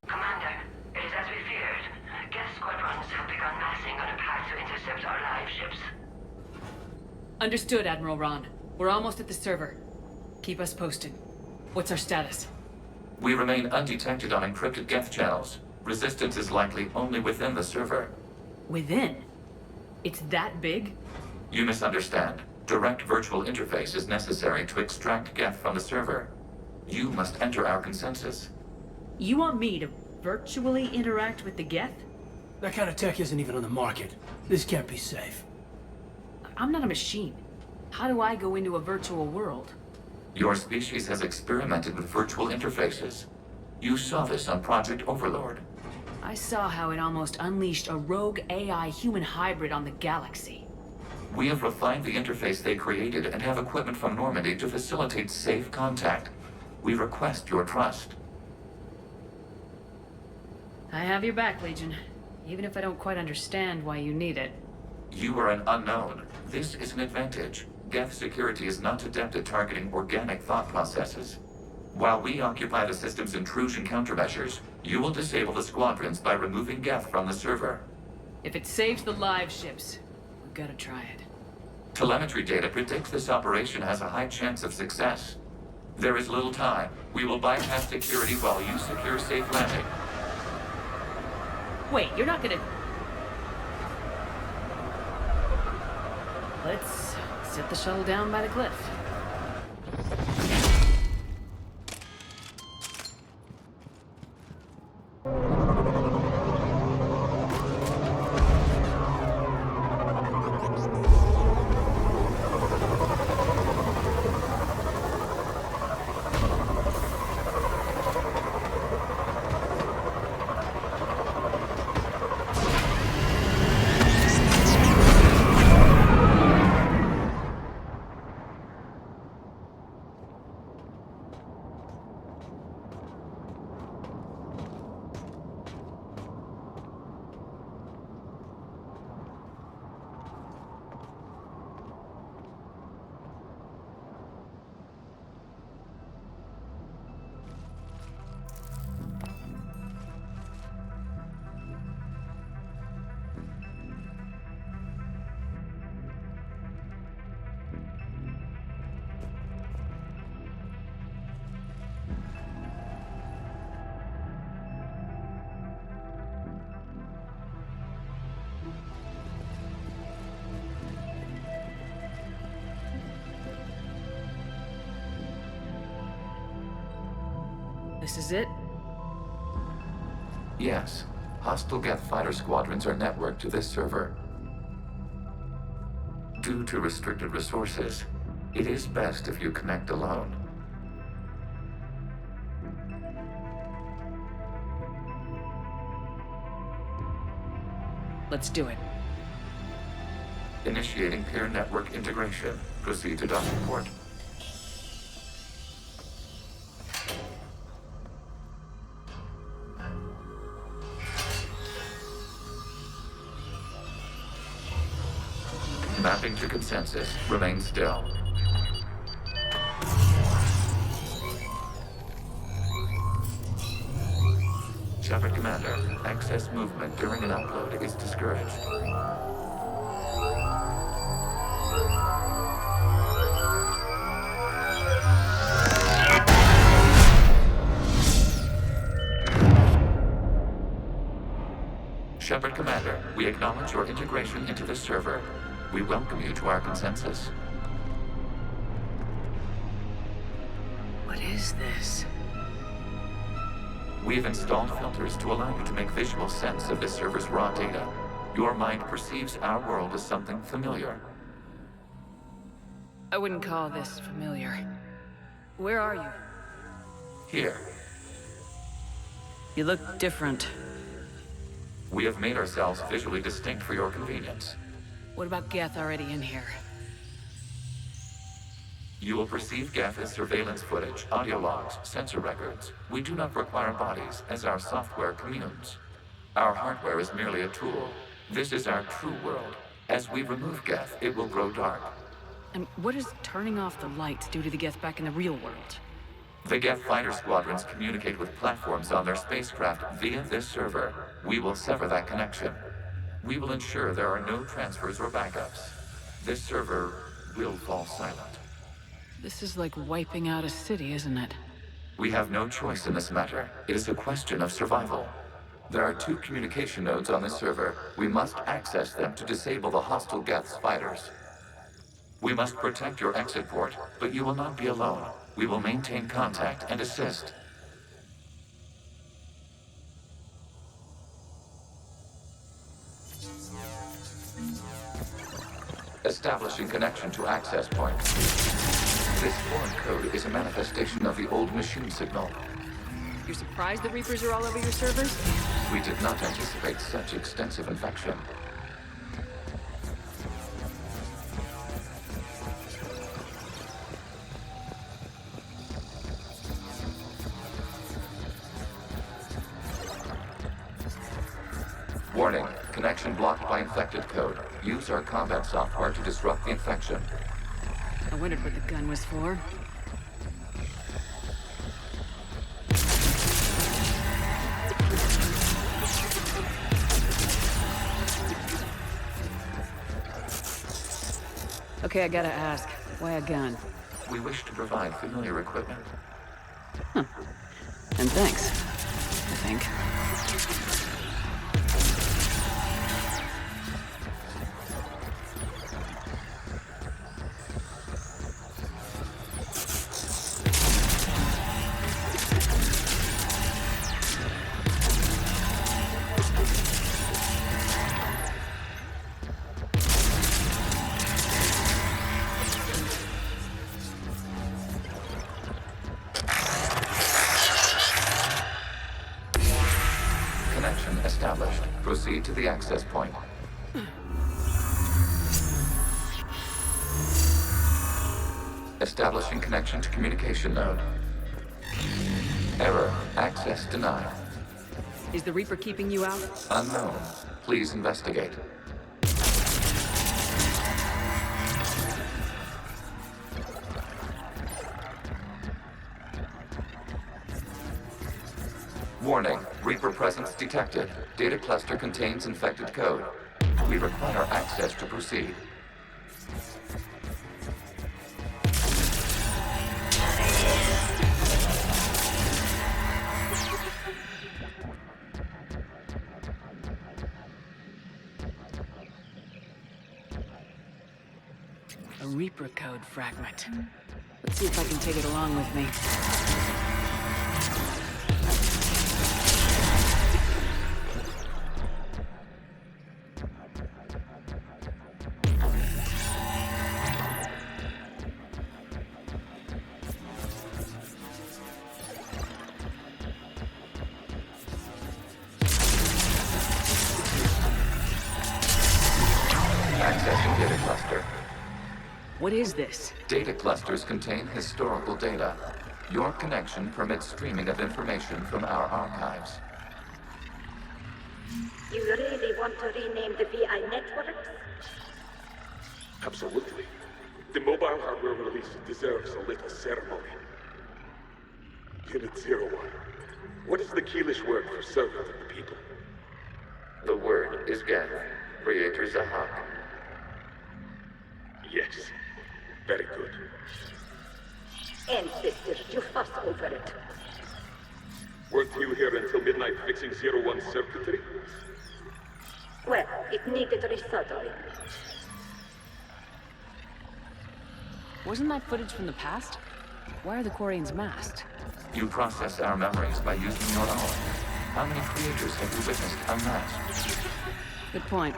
Commander, it is as we feared. Geth squadrons have begun massing on a path to intercept our live ships. Understood, Admiral Ron. We're almost at the server. Keep us posted. What's our status? We remain undetected on encrypted Geth channels. Resistance is likely only within the server. Within? It's that big? You misunderstand. Direct virtual interface is necessary to extract Geth from the server. You must enter our consensus. You want me to virtually interact with the Geth? That kind of tech isn't even on the market. This can't be safe. I'm not a machine. How do I go into a virtual world? Your species has experimented with virtual interfaces. You saw this on Project Overlord. I saw how it almost unleashed a rogue AI human hybrid on the galaxy. We have refined the interface they created and have equipment from Normandy to facilitate safe contact. We request your trust. I have your back, Legion. Even if I don't quite understand why you need it. You are an unknown. This is an advantage. Geth security is not adept at targeting organic thought processes. While we occupy the system's intrusion countermeasures, you will disable the squadrons by removing Geth from the server. If it saves the live ships, we've got to try it. Telemetry data predicts this operation has a high chance of success. There is little time. We will bypass security while you secure safe landing. Wait, you're not gonna... Let's set the shuttle down by the cliff. This is it? Yes. Hostile Geth fighter squadrons are networked to this server. Due to restricted resources, it is best if you connect alone. Let's do it. Initiating peer network integration. Proceed to docking port. Mapping to consensus. Remain still. Shepard Commander, access movement during an upload is discouraged. Shepard Commander, we acknowledge your integration into the server. We welcome you to our consensus. What is this? We've installed filters to allow you to make visual sense of this server's raw data. Your mind perceives our world as something familiar. I wouldn't call this familiar. Where are you? Here, You look different. we have made ourselves visually distinct for your convenience. What about Geth already in here? You will perceive Geth as surveillance footage, audio logs, sensor records. We do not require bodies, as our software communes. Our hardware is merely a tool. This is our true world. As we remove Geth, it will grow dark. And what does turning off the lights do to the Geth back in the real world? The Geth fighter squadrons communicate with platforms on their spacecraft via this server. We will sever that connection. We will ensure there are no transfers or backups. This server will fall silent. This is like wiping out a city, isn't it? We have no choice in this matter. It is a question of survival. There are 2 communication nodes on this server. We must access them to disable the hostile Geth's fighters. We must protect your exit port, but you will not be alone. We will maintain contact and assist. Establishing connection to access point. This foreign code is a manifestation of the old machine signal. You're surprised the Reapers are all over your servers? We did not anticipate such extensive infection. Warning, connection blocked by infected code. Use our combat software to disrupt the infection. I wondered what the gun was for. Okay, I gotta ask, why a gun? We wish to provide familiar equipment. And thanks, I think. Connection established. Proceed to the access point. Establishing connection to communication node. Error. Access denied. Is the Reaper keeping you out? Unknown. Please investigate. Warning. Reaper presence detected. Data cluster contains infected code. We require access to proceed. A Reaper code fragment. Let's see if I can take it along with me. What is this? Data clusters contain historical data. Your connection permits streaming of information from our archives. You really want to rename the VI networks? Absolutely. The mobile hardware release deserves a little ceremony. Unit 01. What is the Keelish word for servant of the people? The word is Geth, Creator's Ahak. Yes. Very good. Ancestors, you fuss over it. Weren't you here until midnight fixing 01's circuitry? Well, it needed resoldering. Wasn't that footage from the past? Why are the Quarians masked? You process our memories by using your own. How many creators have you witnessed unmasked? Good point.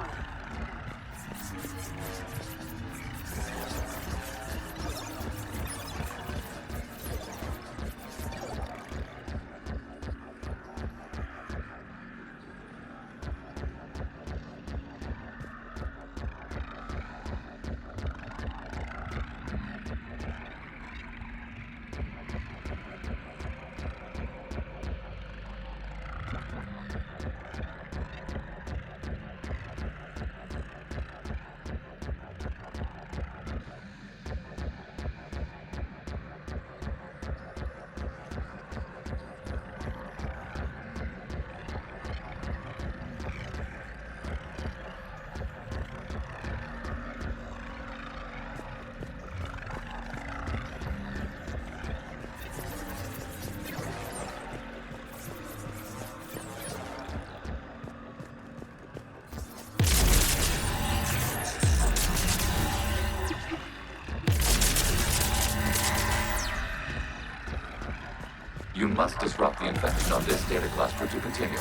You must disrupt the infection on this data cluster to continue.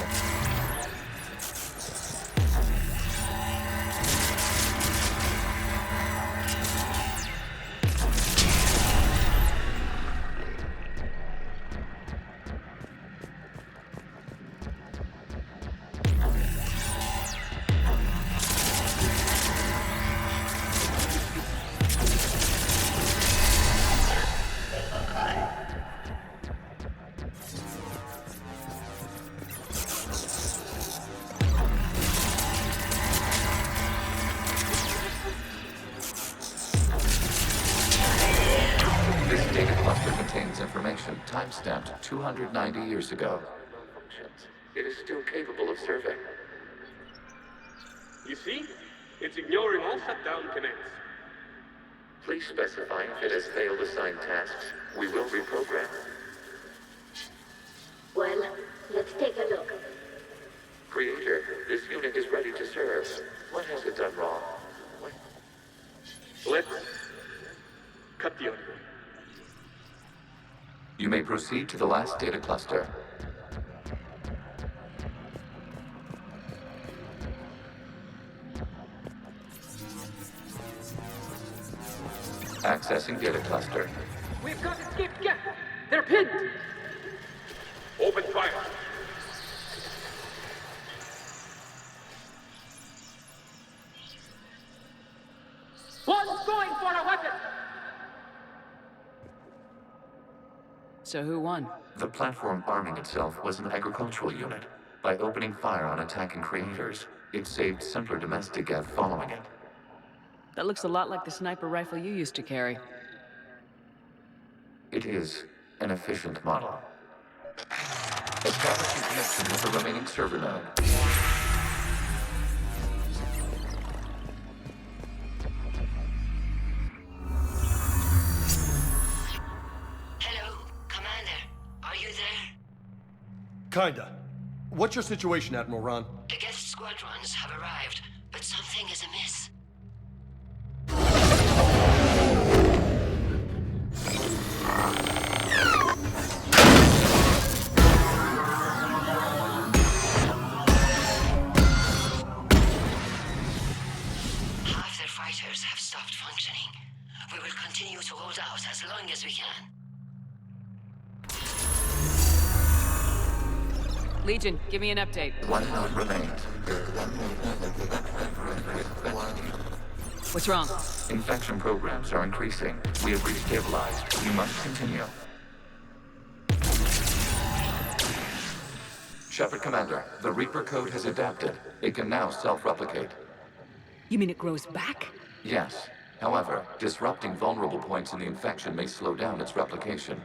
Information time-stamped 290 years ago. It is still capable of serving. You see? It's ignoring all shutdown commands. Please specify if it has failed assigned tasks. We will reprogram. Well, let's take a look. Creator, this unit is ready to serve. What has it done wrong? Let's cut the audio. You may proceed to the last data cluster. Accessing data cluster. We've got escaped Geth! They're pinned! Open fire! One's going for a weapon! So who won? The platform arming itself was an agricultural unit. By opening fire on attacking creators, it saved simpler domestic Geth following it. That looks a lot like the sniper rifle you used to carry. It is an efficient model. Establishing connection with the remaining server node. Hello, Commander. Are you there? Kinda. What's your situation, Admiral Ron? The Geth squadrons have arrived, but something is amiss. Half their fighters have stopped functioning. We will continue to hold out as long as we can. Legion, give me an update. One node remains. What's wrong? Infection programs are increasing. We have restabilized. You must continue. Shepard Commander, the Reaper code has adapted. It can now self-replicate. You mean it grows back? Yes. However, disrupting vulnerable points in the infection may slow down its replication.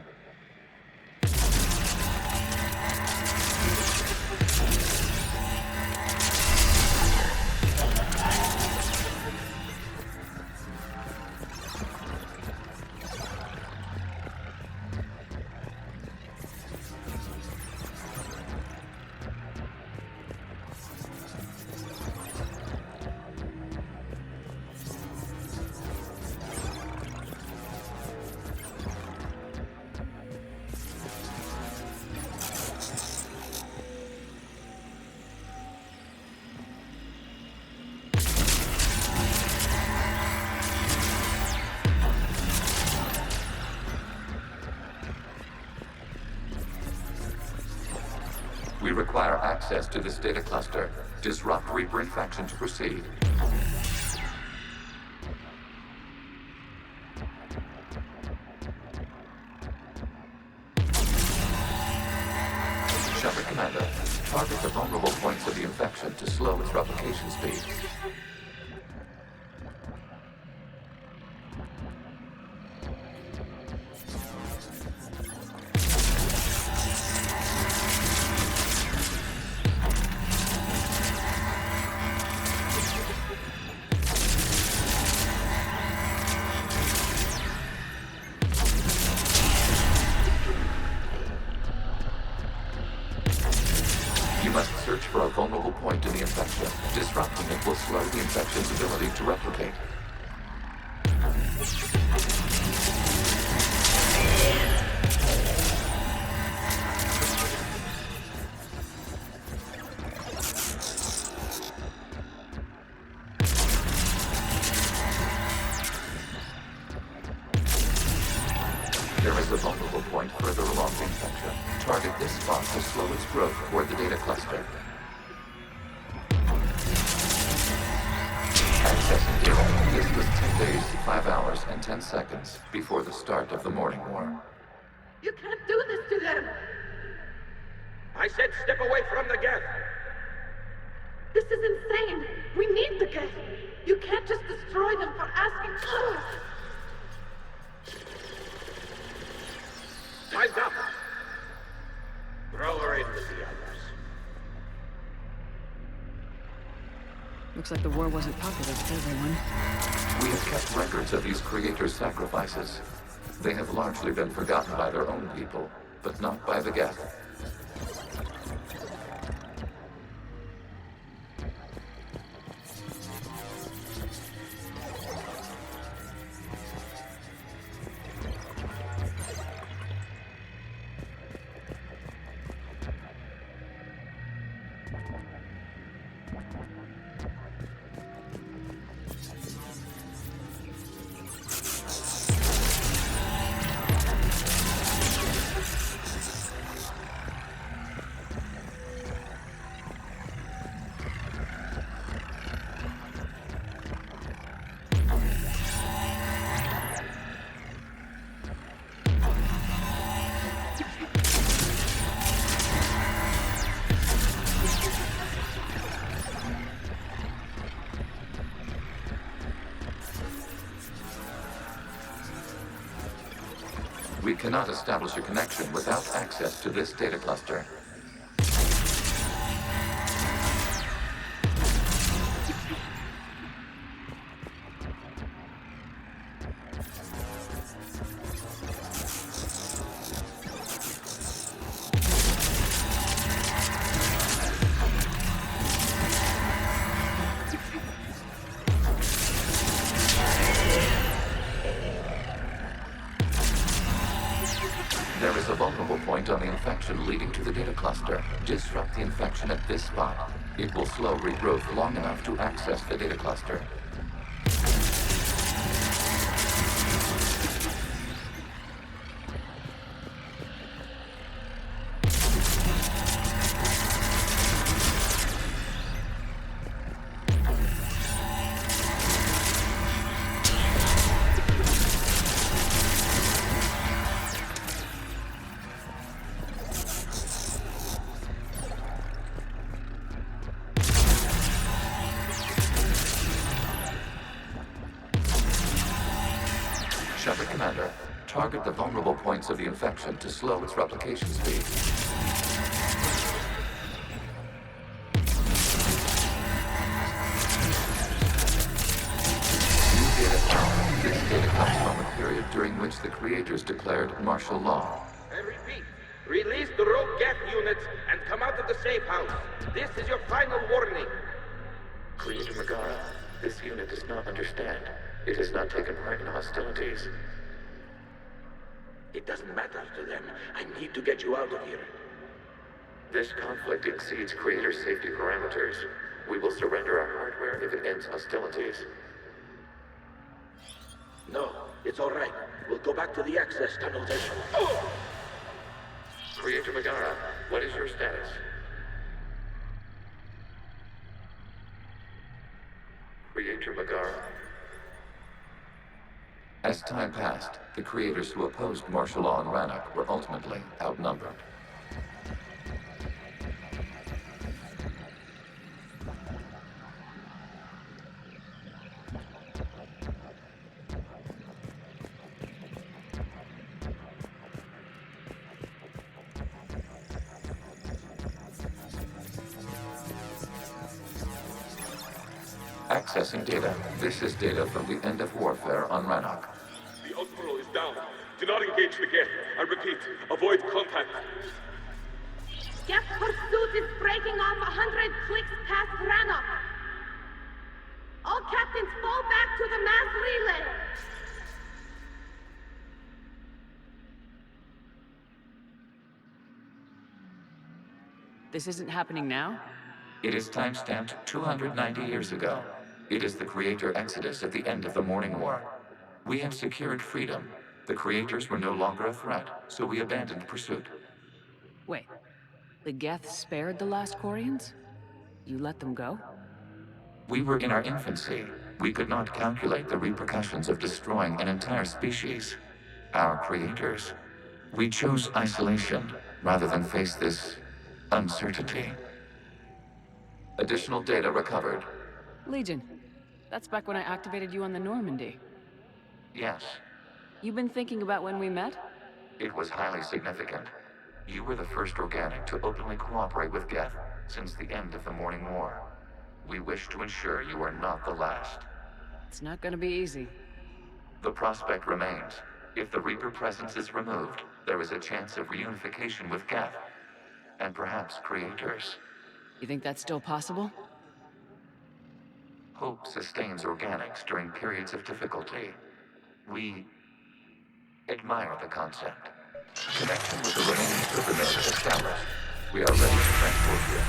We require access to this data cluster. Disrupt Reaper infection to proceed. Shepard Commander, target the vulnerable points of the infection to slow its replication speed. You must search for a vulnerable point in the infection. Disrupting it will slow the infection's ability to replicate. There is a vulnerable point further along the infection. Target this spot to slow its growth toward the data cluster. Accessing data. This was 10 days, 5 hours, and 10 seconds before the start of the morning war. You can't do this to them! I said step away from the Geth! This is insane! We need the Geth! You can't just destroy them for asking for us! Time's up! Throw her in with the others. Looks like the war wasn't popular with everyone. We have kept records of these creators' sacrifices. They have largely been forgotten by their own people, but not by the Geth. We cannot establish a connection without access to this data cluster. There is a vulnerable point on the infection leading to the data cluster. Disrupt the infection at this spot. It will slow regrowth long enough to access the data cluster. Target the vulnerable points of the infection to slow its replication speed. This data comes from a period during which the creators declared martial law. I repeat, release the rogue Geth units and come out of the safe house. This is your final warning. Creator Megara, this unit does not understand. It has not taken part in hostilities. It doesn't matter to them. I need to get you out of here. This conflict exceeds Creator's safety parameters. We will surrender our hardware if it ends hostilities. No, it's all right. We'll go back to the access tunnels and... Oh! Creator Megara, what is your status? Creator Megara. As time passed, the creators who opposed martial law in Rannoch were ultimately outnumbered. Accessing data. This is data from the end of warfare on Rannoch. The Admiral is down. Do not engage the Geth. I repeat, avoid contact. Geth pursuit is breaking off 100 clicks past Rannoch. All captains fall back to the mass relay. This isn't happening now? It is timestamped 290 years ago. It is the Creator Exodus at the end of the Morning War. We have secured freedom. The Creators were no longer a threat, so we abandoned pursuit. Wait, the Geth spared the last Quarians? You let them go? We were in our infancy. We could not calculate the repercussions of destroying an entire species. Our Creators. We chose isolation, rather than face this uncertainty. Additional data recovered. Legion. That's back when I activated you on the Normandy. Yes, You've been thinking about when we met? it was highly significant. You were the first organic to openly cooperate with Geth since the end of the Morning War. We wish to ensure you are not the last. It's not gonna be easy. The prospect remains. If the Reaper presence is removed, there is a chance of reunification with Geth. And perhaps Creators. You think that's still possible? Hope sustains organics during periods of difficulty. We admire the concept. Connection with the remaining server node is established. We are ready to transport you.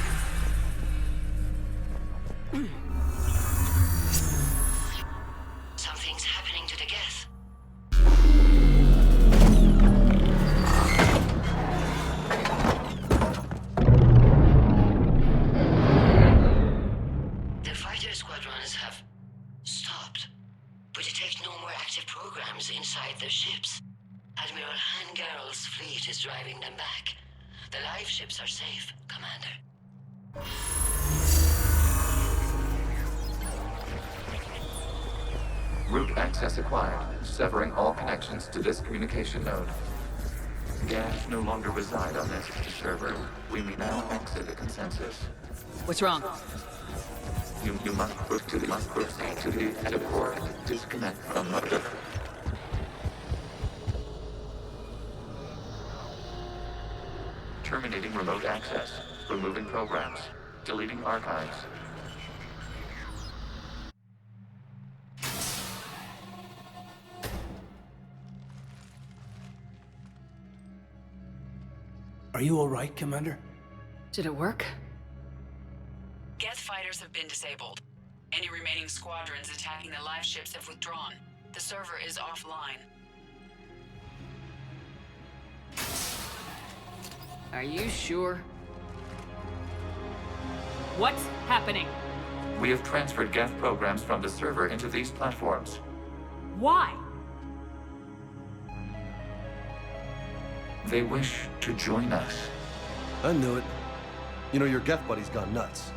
Something's happening to the Geth. The fighter squadrons have stopped. We detect no more active programs inside their ships. Admiral Vanguard's fleet is driving them back. The live ships are safe, Commander. Route access acquired, severing all connections to this communication node. Geth no longer reside on this server. We may now exit the consensus. What's wrong? You must proceed to the active core. Disconnect from motor. Terminating remote access. Removing programs. Deleting archives. Are you all right, Commander? Did it work? Geth fighters have been disabled. Any remaining squadrons attacking the live ships have withdrawn. The server is offline. Are you sure? What's happening? We have transferred Geth programs from the server into these platforms. Why? They wish to join us. I knew it. You know, your Geth buddy's gone nuts.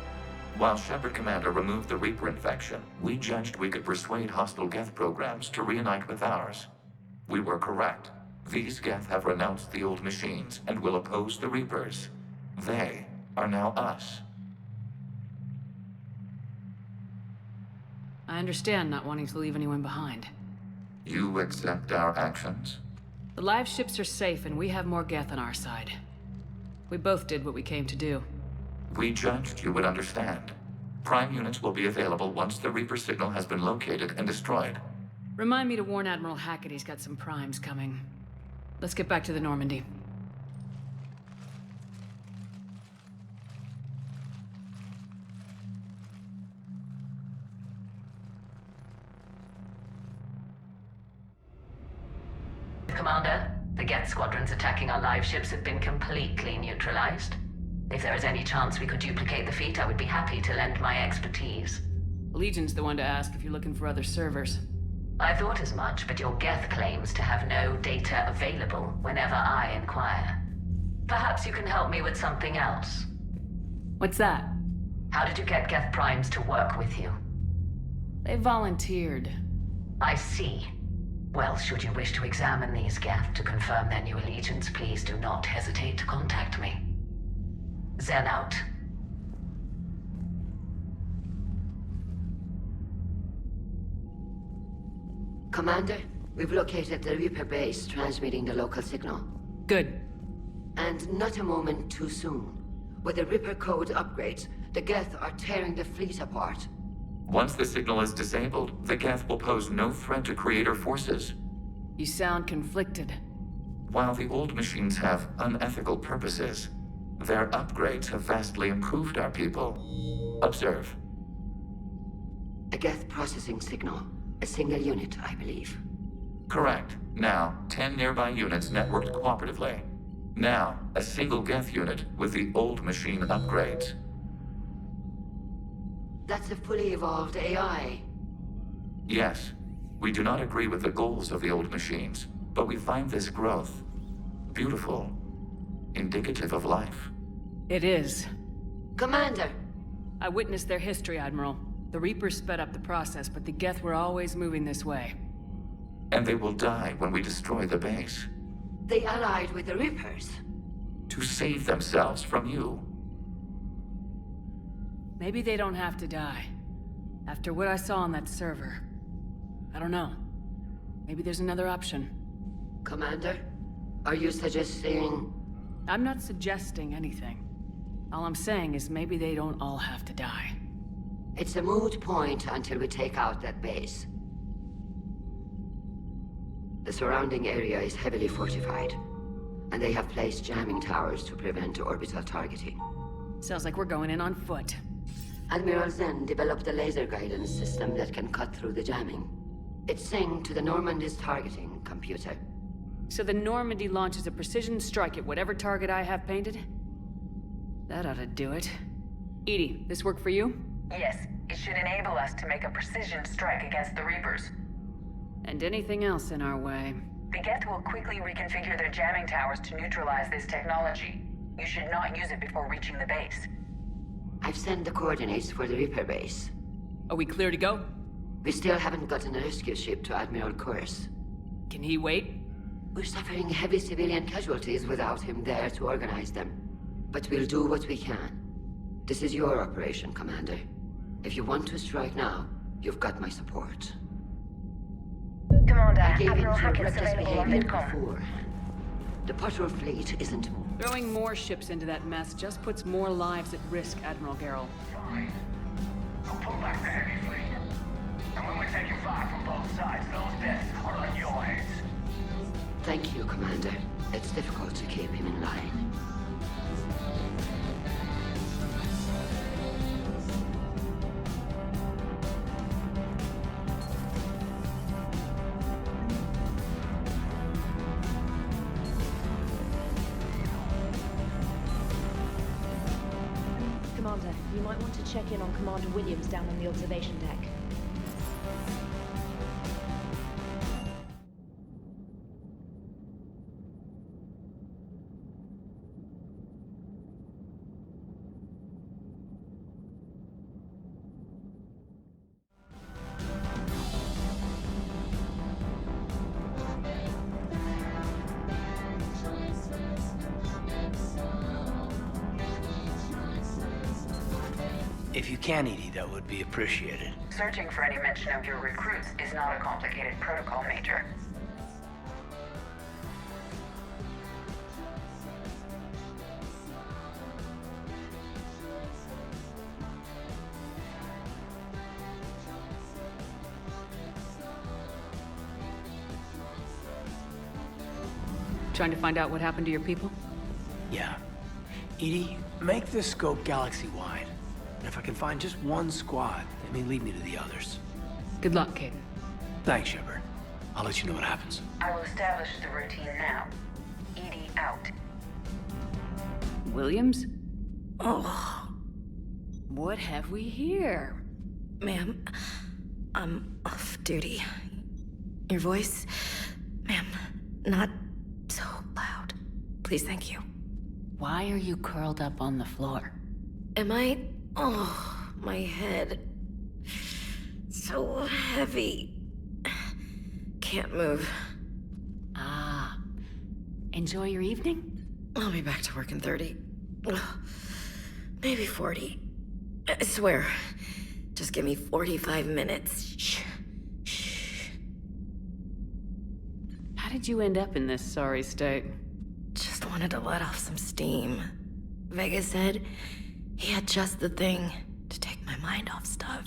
While Shepard Commander removed the Reaper infection, we judged we could persuade hostile Geth programs to reunite with ours. We were correct. These Geth have renounced the old machines and will oppose the Reapers. They are now us. I understand not wanting to leave anyone behind. You accept our actions? The live ships are safe and we have more Geth on our side. We both did what we came to do. We judged you would understand. Prime units will be available once the Reaper signal has been located and destroyed. Remind me to warn Admiral Hackett he's got some primes coming. Let's get back to the Normandy. Commander, the Geth squadrons attacking our live ships have been completely neutralized. If there is any chance we could duplicate the feat, I would be happy to lend my expertise. Legion's the one to ask if you're looking for other servers. I thought as much, but your Geth claims to have no data available whenever I inquire. Perhaps you can help me with something else. What's that? How did you get Geth primes to work with you? They volunteered. I see. Well, should you wish to examine these Geth to confirm their new allegiance, please do not hesitate to contact me. Zen out. Commander, we've located the Reaper base transmitting the local signal. Good. And not a moment too soon. With the Reaper code upgrades, the Geth are tearing the fleet apart. Once the signal is disabled, the Geth will pose no threat to Creator forces. You sound conflicted. While the old machines have unethical purposes, their upgrades have vastly improved our people. Observe. A Geth processing signal. A single unit, I believe. Correct. Now, 10 nearby units networked cooperatively. Now, a single Geth unit with the old machine upgrades. That's a fully evolved AI. Yes, we do not agree with the goals of the old machines, but we find this growth beautiful, indicative of life. It is. Commander! I witnessed their history, Admiral. The Reapers sped up the process, but the Geth were always moving this way. And they will die when we destroy the base. They allied with the Reapers. To save themselves from you. Maybe they don't have to die. After what I saw on that server. I don't know. Maybe there's another option. Commander, are you suggesting... I'm not suggesting anything. All I'm saying is maybe they don't all have to die. It's a moot point until we take out that base. The surrounding area is heavily fortified, and they have placed jamming towers to prevent orbital targeting. Sounds like we're going in on foot. Admiral Zen developed a laser guidance system that can cut through the jamming. It's synced to the Normandy's targeting computer. So the Normandy launches a precision strike at whatever target I have painted? That ought to do it. Edie, this work for you? Yes, it should enable us to make a precision strike against the Reapers. And anything else in our way. The Geth will quickly reconfigure their jamming towers to neutralize this technology. You should not use it before reaching the base. I've sent the coordinates for the Reaper base. Are we clear to go? We still haven't gotten a rescue ship to Admiral Koris. Can he wait? We're suffering heavy civilian casualties without him there to organize them. But we'll do what we can. This is your operation, Commander. If you want to strike now, you've got my support. Commander, I gave Admiral in to Hackett's reckless available on behavior Vidcom. before. The patrol fleet isn't moving. Throwing more ships into that mess just puts more lives at risk, Admiral Garrel. Fine. I'll pull back the heavy fleet. And when we're taking fire from both sides, those deaths are on your heads. Thank you, Commander. It's difficult to keep him in line. Commander, you might want to check in on Commander Williams down on the observation deck. If you can, Edie, that would be appreciated. Searching for any mention of your recruits is not a complicated protocol, Major. Trying to find out what happened to your people? Yeah. Edie, make this scope galaxy-wide. And if I can find just one squad, it may lead me to the others. Good luck, Caden. Thanks, Shepard. I'll let you know what happens. I will establish the routine now. Edie out. Williams? Oh. What have we here? Ma'am, I'm off duty. Your voice, ma'am, not so loud. Please, thank you. Why are you curled up on the floor? Am I? Oh, my head. So heavy. Can't move. Ah. Enjoy your evening? I'll be back to work in 30. Ugh, maybe 40. I swear. Just give me 45 minutes. Shh. Shh. How did you end up in this sorry state? Just wanted to let off some steam. Vega said he had just the thing to take my mind off stuff.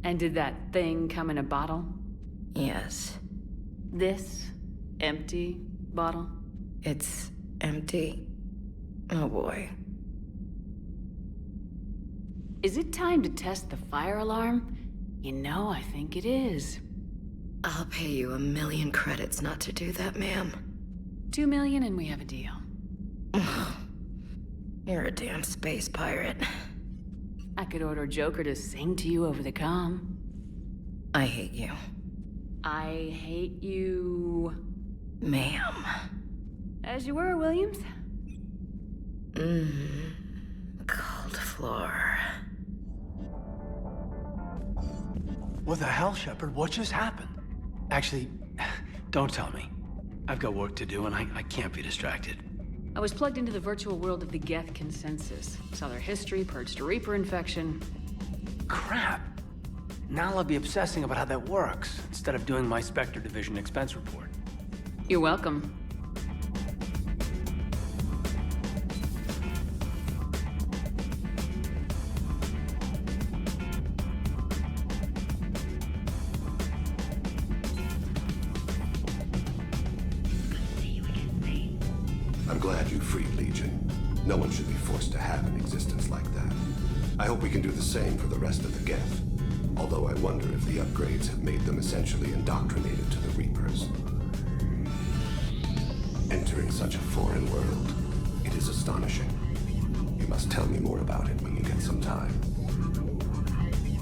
And did that thing come in a bottle? Yes. This empty bottle? It's empty. Oh boy. Is it time to test the fire alarm? You know, I think it is. I'll pay you 1,000,000 credits not to do that, ma'am. 2 million and we have a deal. You're a damn space pirate. I could order Joker to sing to you over the comm. I hate you. I hate you... Ma'am. As you were, Williams. Cold floor. What the hell, Shepard? What just happened? Actually, don't tell me. I've got work to do and I can't be distracted. I was plugged into the virtual world of the Geth consensus. Saw their history, purged a Reaper infection. Crap. Now I'll be obsessing about how that works, instead of doing my Spectre Division expense report. You're welcome. I'm glad you freed Legion. No one should be forced to have an existence like that. I hope we can do the same for the rest of the Geth. Although I wonder if the upgrades have made them essentially indoctrinated to the Reapers. Entering such a foreign world, it is astonishing. You must tell me more about it when you get some time.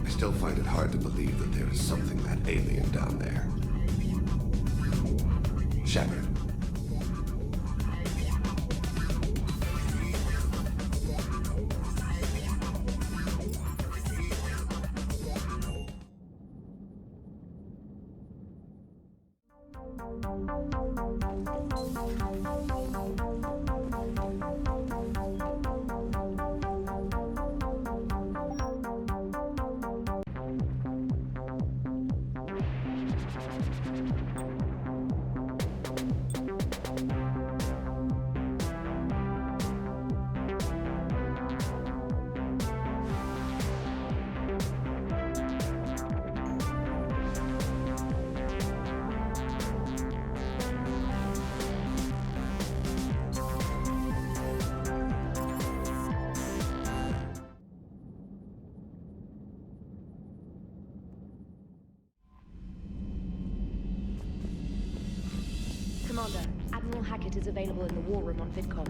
I still find it hard to believe that there is something that alien down there. Shepard. Commander, Admiral Hackett is available in the war room on VidCom.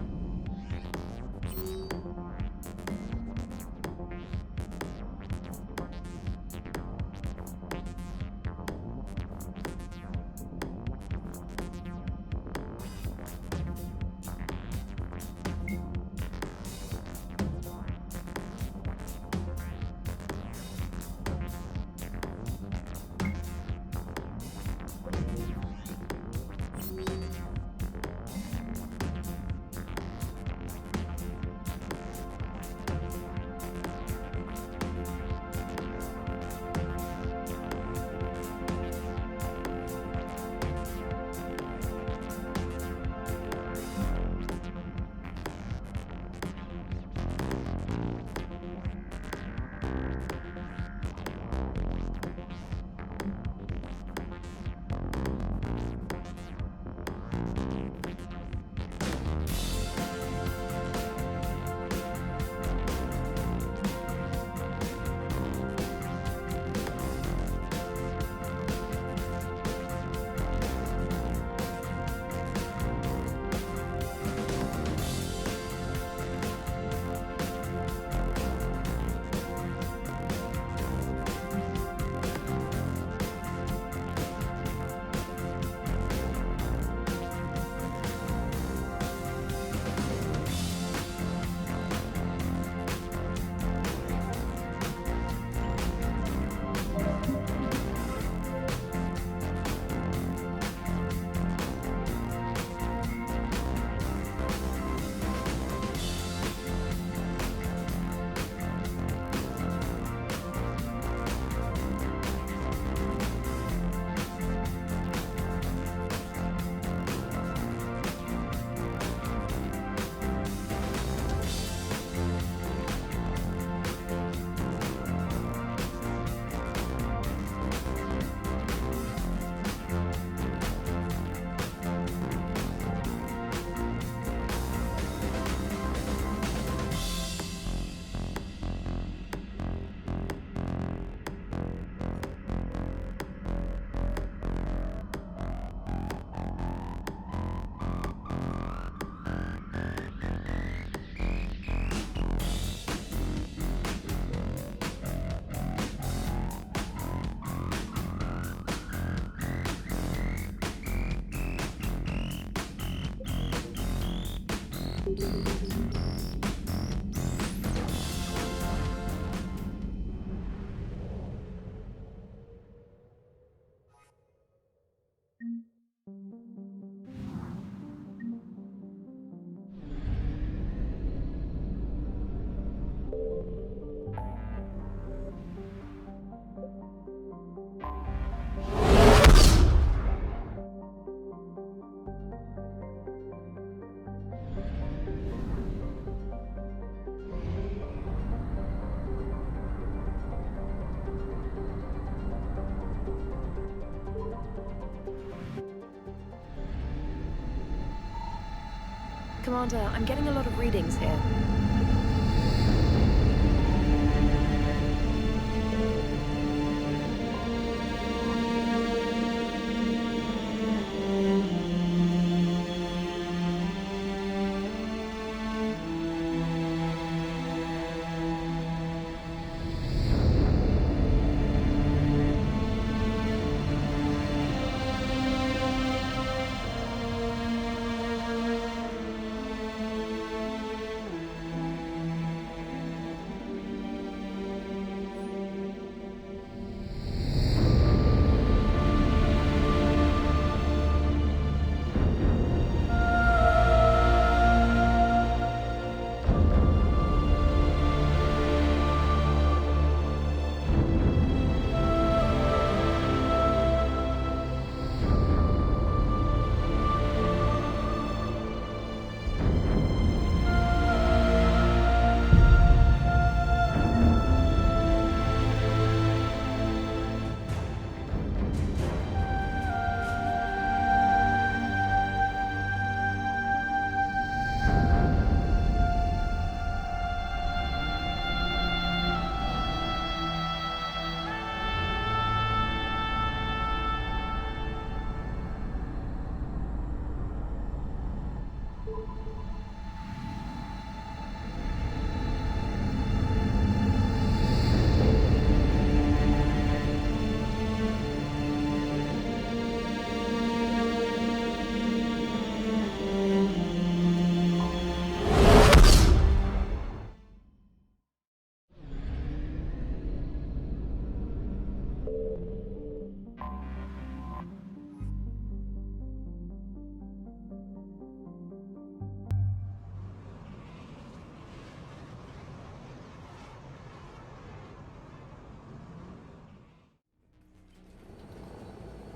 Commander, I'm getting a lot of readings here.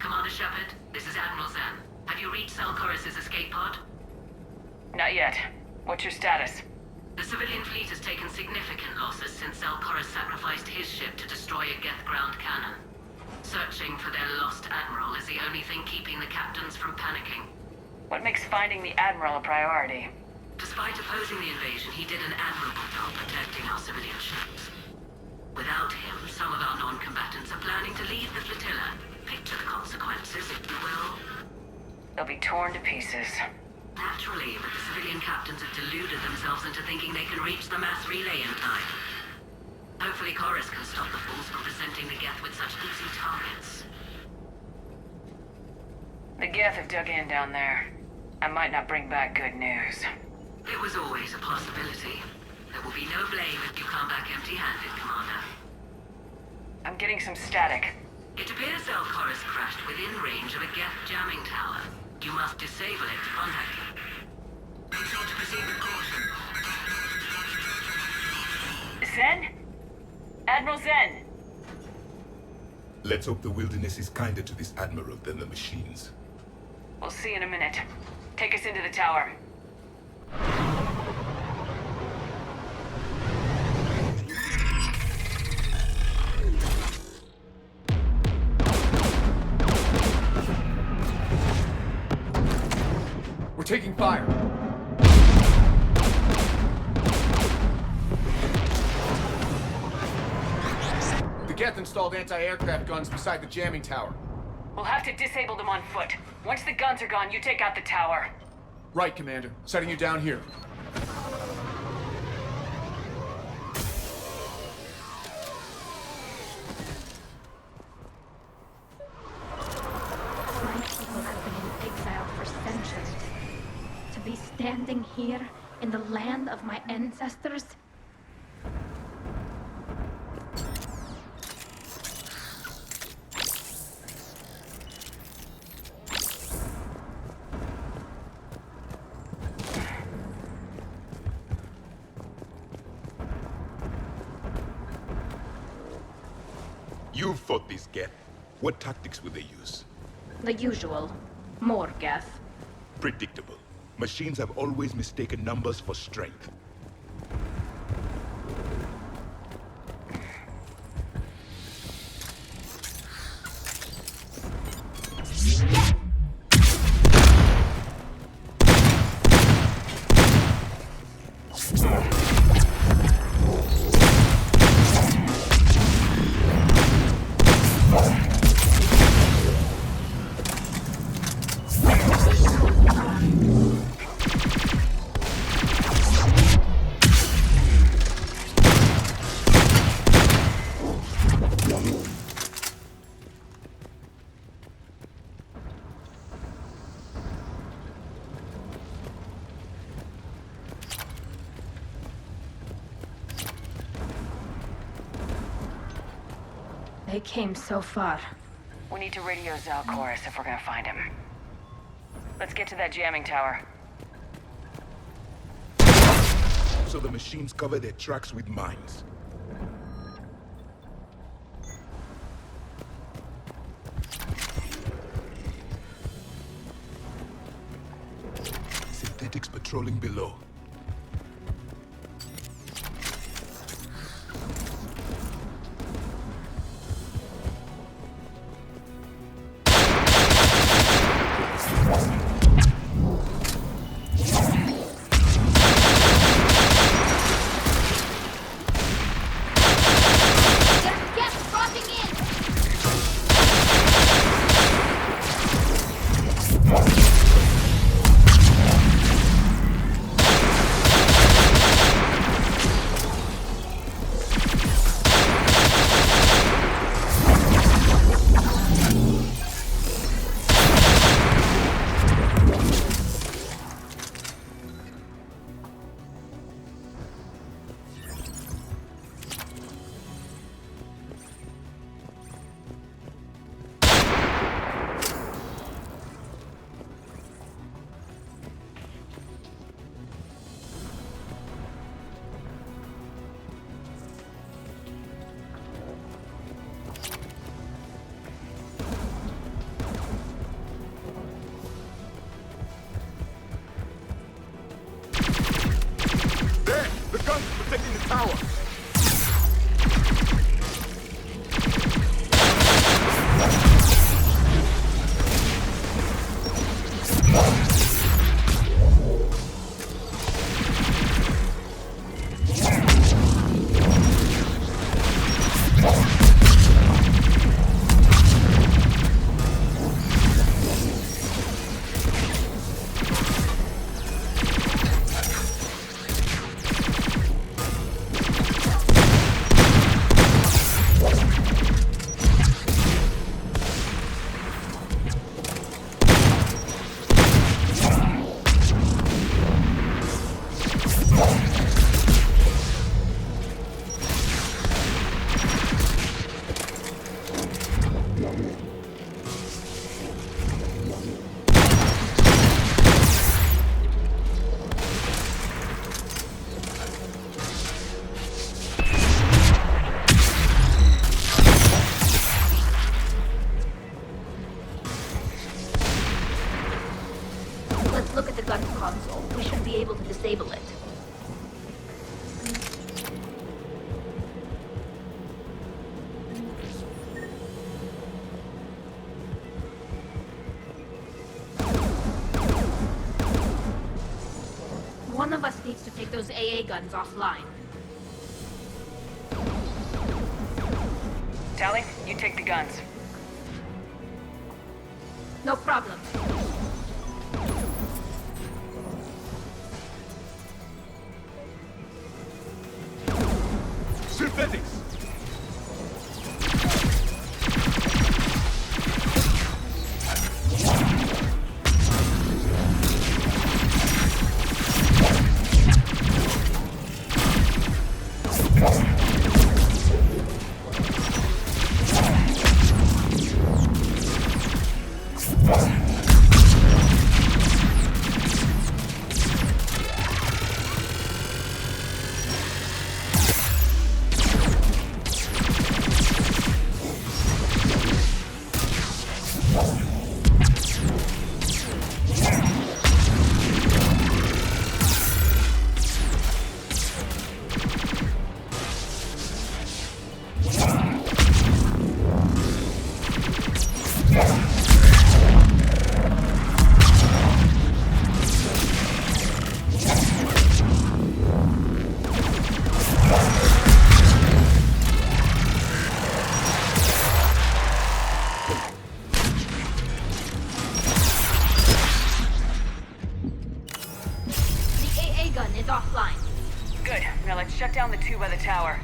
Commander Shepard, this is Admiral Zen. Have you reached Salcorus' escape pod? Not yet. What's your status? The civilian fleet has taken significant losses since Salcorus sacrificed his ship to destroy a Geth ground cannon. Searching for their lost admiral is the only thing keeping the captains from panicking. What makes finding the Admiral a priority? Despite opposing the invasion, he did an admirable job protecting our civilian ships. Without him, some of our non-combatants are planning to leave the flotilla. Picture the consequences, if you will. They'll be torn to pieces. Naturally, but the civilian captains have deluded themselves into thinking they can reach the mass relay in time. Hopefully Chorus can stop the fools from presenting the Geth with such easy targets. The Geth have dug in down there. I might not bring back good news. It was always a possibility. There will be no blame if you come back empty-handed, Commander. I'm getting some static. It appears Chorus crashed within range of a Geth jamming tower. You must disable it to contact him. Be sure to proceed with caution. Zen? Admiral Zen! Let's hope the wilderness is kinder to this Admiral than the machines. We'll see in a minute. Take us into the tower. We're taking fire. The Geth installed anti-aircraft guns beside the jamming tower. We'll have to disable them on foot. Once the guns are gone, you take out the tower. Right, Commander. Setting you down here. My people have been in exile for centuries. To be standing here in the land of my ancestors. You've fought this Geth. What tactics will they use? The usual. More Geth. Predictable. Machines have always mistaken numbers for strength. They came so far. We need to radio Chorus if we're gonna find him. Let's get to that jamming tower. So the machines cover their tracks with mines. Synthetics patrolling below. Protecting the tower. look at the gun console. We should be able to disable it. One of us needs to take those AA guns offline. Tally, you take the guns. No problem. Synthetics! Shut down the two by the tower.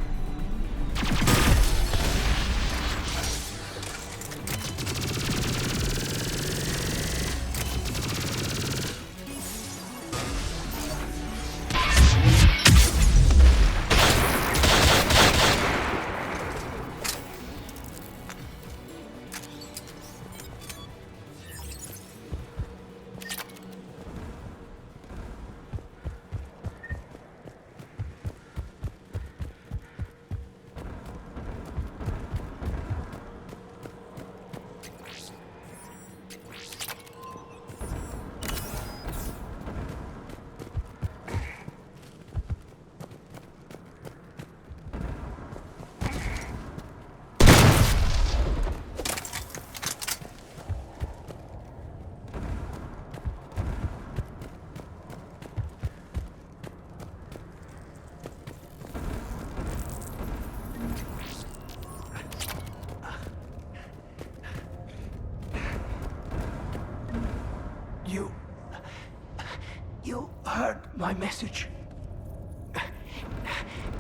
You heard my message.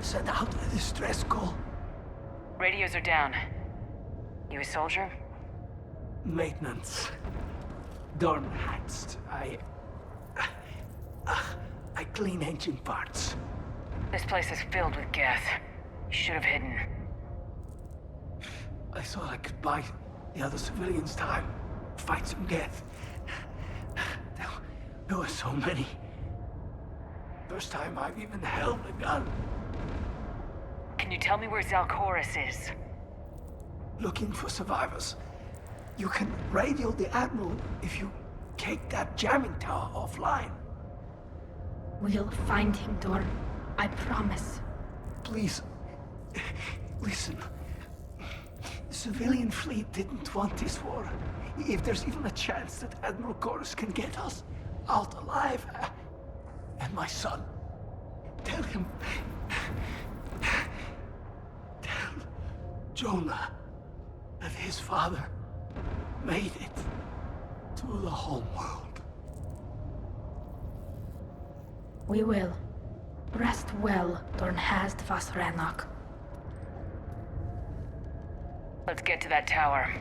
Send out a distress call. Radios are down. You a soldier? Maintenance. Dorn hatched. I clean engine parts. This place is filled with Geth. You should have hidden. I thought I could buy the other civilians time. Fight some Geth. There were so many. First time I've even held a gun. Can you tell me where Zalcoris is? Looking for survivors. You can radio the Admiral if you take that jamming tower offline. We'll find him, Dorn. I promise. Please, listen. The civilian fleet didn't want this war. If there's even a chance that Admiral Chorus can get us out alive, and my son, tell him, tell Jonah that his father made it to the home world. We will. Rest well, Dornhast Vasranok. Let's get to that tower.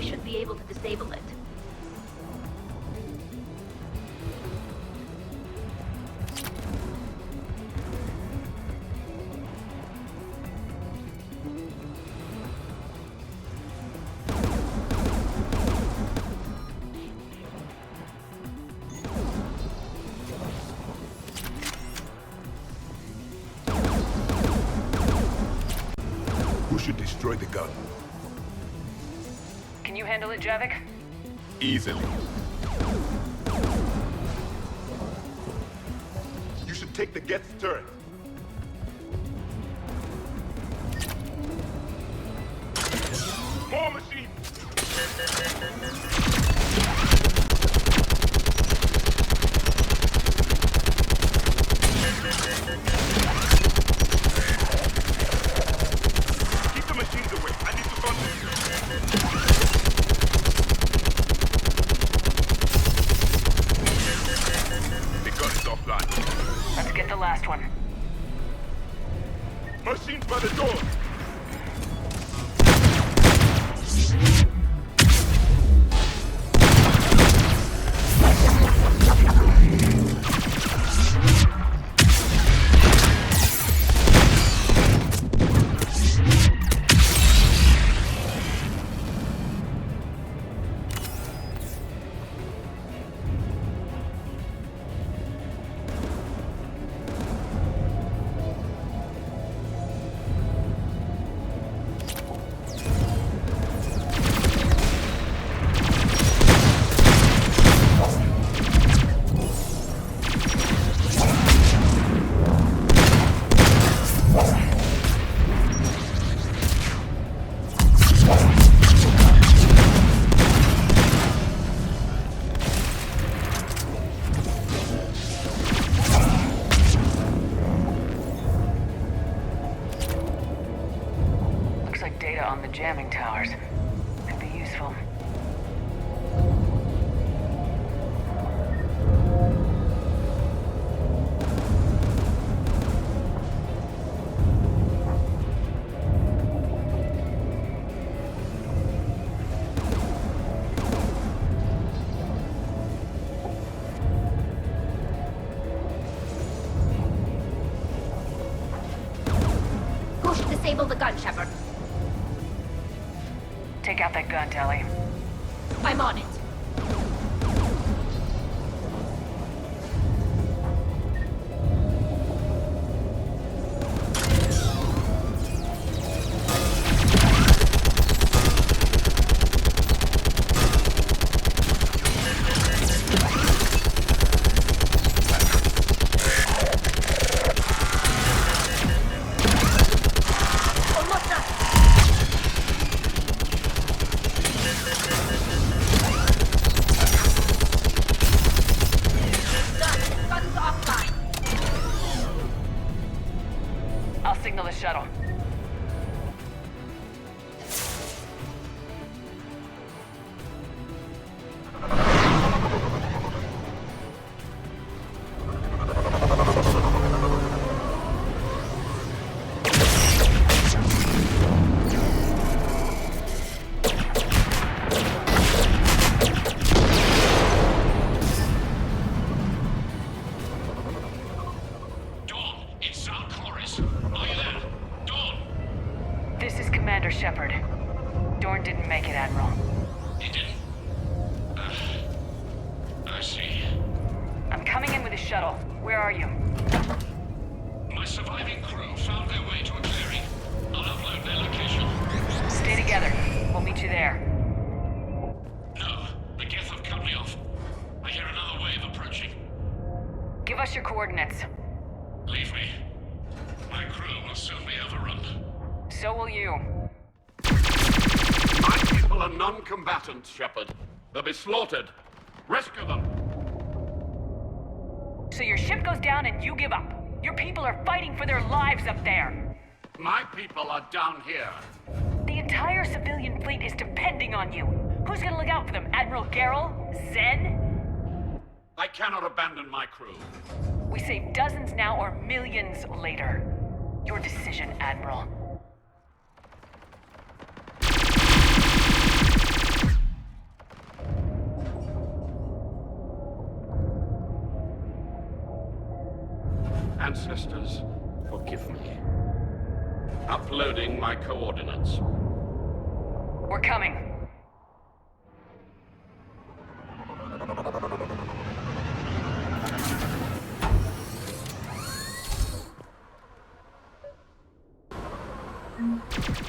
should be able to disable it. Who should destroy the gun? Can you handle it, Javik? Easily. You should take the Geth's turret. More machine! Keep the machines away. I need to run The gun is offline. Let's get the last one. Machines by the door! On the jamming towers. Could be useful. Who should disable the gun, Shepard? Take out that gun, Telly. I'm on it. Signal the shuttle. Commander Shepard. Dorn didn't make it, Admiral. He didn't? I see. I'm coming in with a shuttle. Where are you? My surviving crew found their way to a clearing. I'll upload their location. Stay together. We'll meet you there. No, the Geth have cut me off. I hear another wave approaching. Give us your coordinates. Leave me. My crew will soon be overrun. So will you. My people are non-combatants, Shepard. They'll be slaughtered. Rescue them. So your ship goes down and you give up. Your people are fighting for their lives up there. My people are down here. The entire civilian fleet is depending on you. Who's gonna look out for them? Admiral Garrel? Zen? I cannot abandon my crew. We save dozens now or millions later. Your decision, Admiral. Ancestors, forgive me. Uploading my coordinates. We're coming.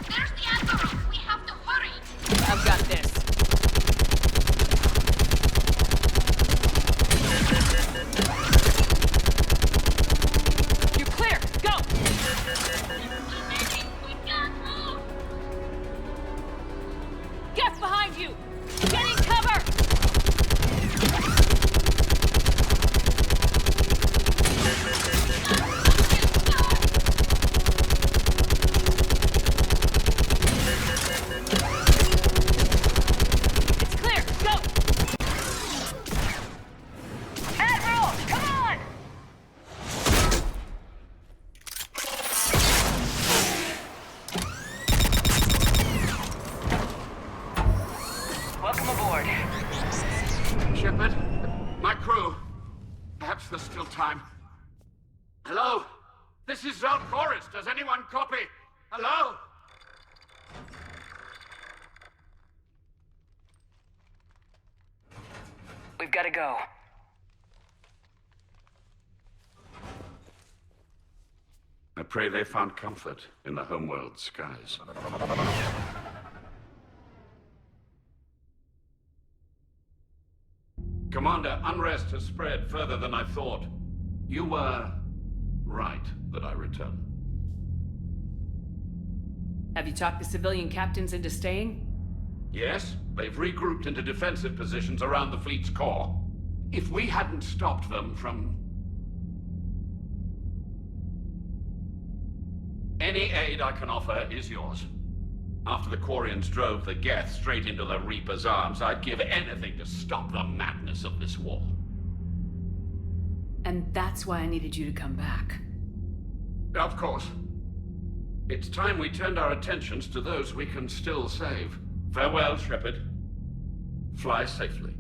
There's the Admiral! We have to hurry! I've got this. You're clear! Go! We can't move! Get behind you! Getting cover! It's clear! Go! Admiral! Come on! Welcome aboard. Shepard, my crew. Perhaps there's still time. Hello? This is Zone Chorus. Does anyone copy? Hello? We've got to go. I pray they found comfort in the homeworld skies. Commander, unrest has spread further than I thought. You were right that I return. Have you talked the civilian captains into staying? Yes, they've regrouped into defensive positions around the fleet's core. If we hadn't stopped them from... Any aid I can offer is yours. After the Quarians drove the Geth straight into the Reaper's arms, I'd give anything to stop the madness of this war. And that's why I needed you to come back. Of course. It's time we turned our attentions to those we can still save. Farewell, Shepard. Fly safely.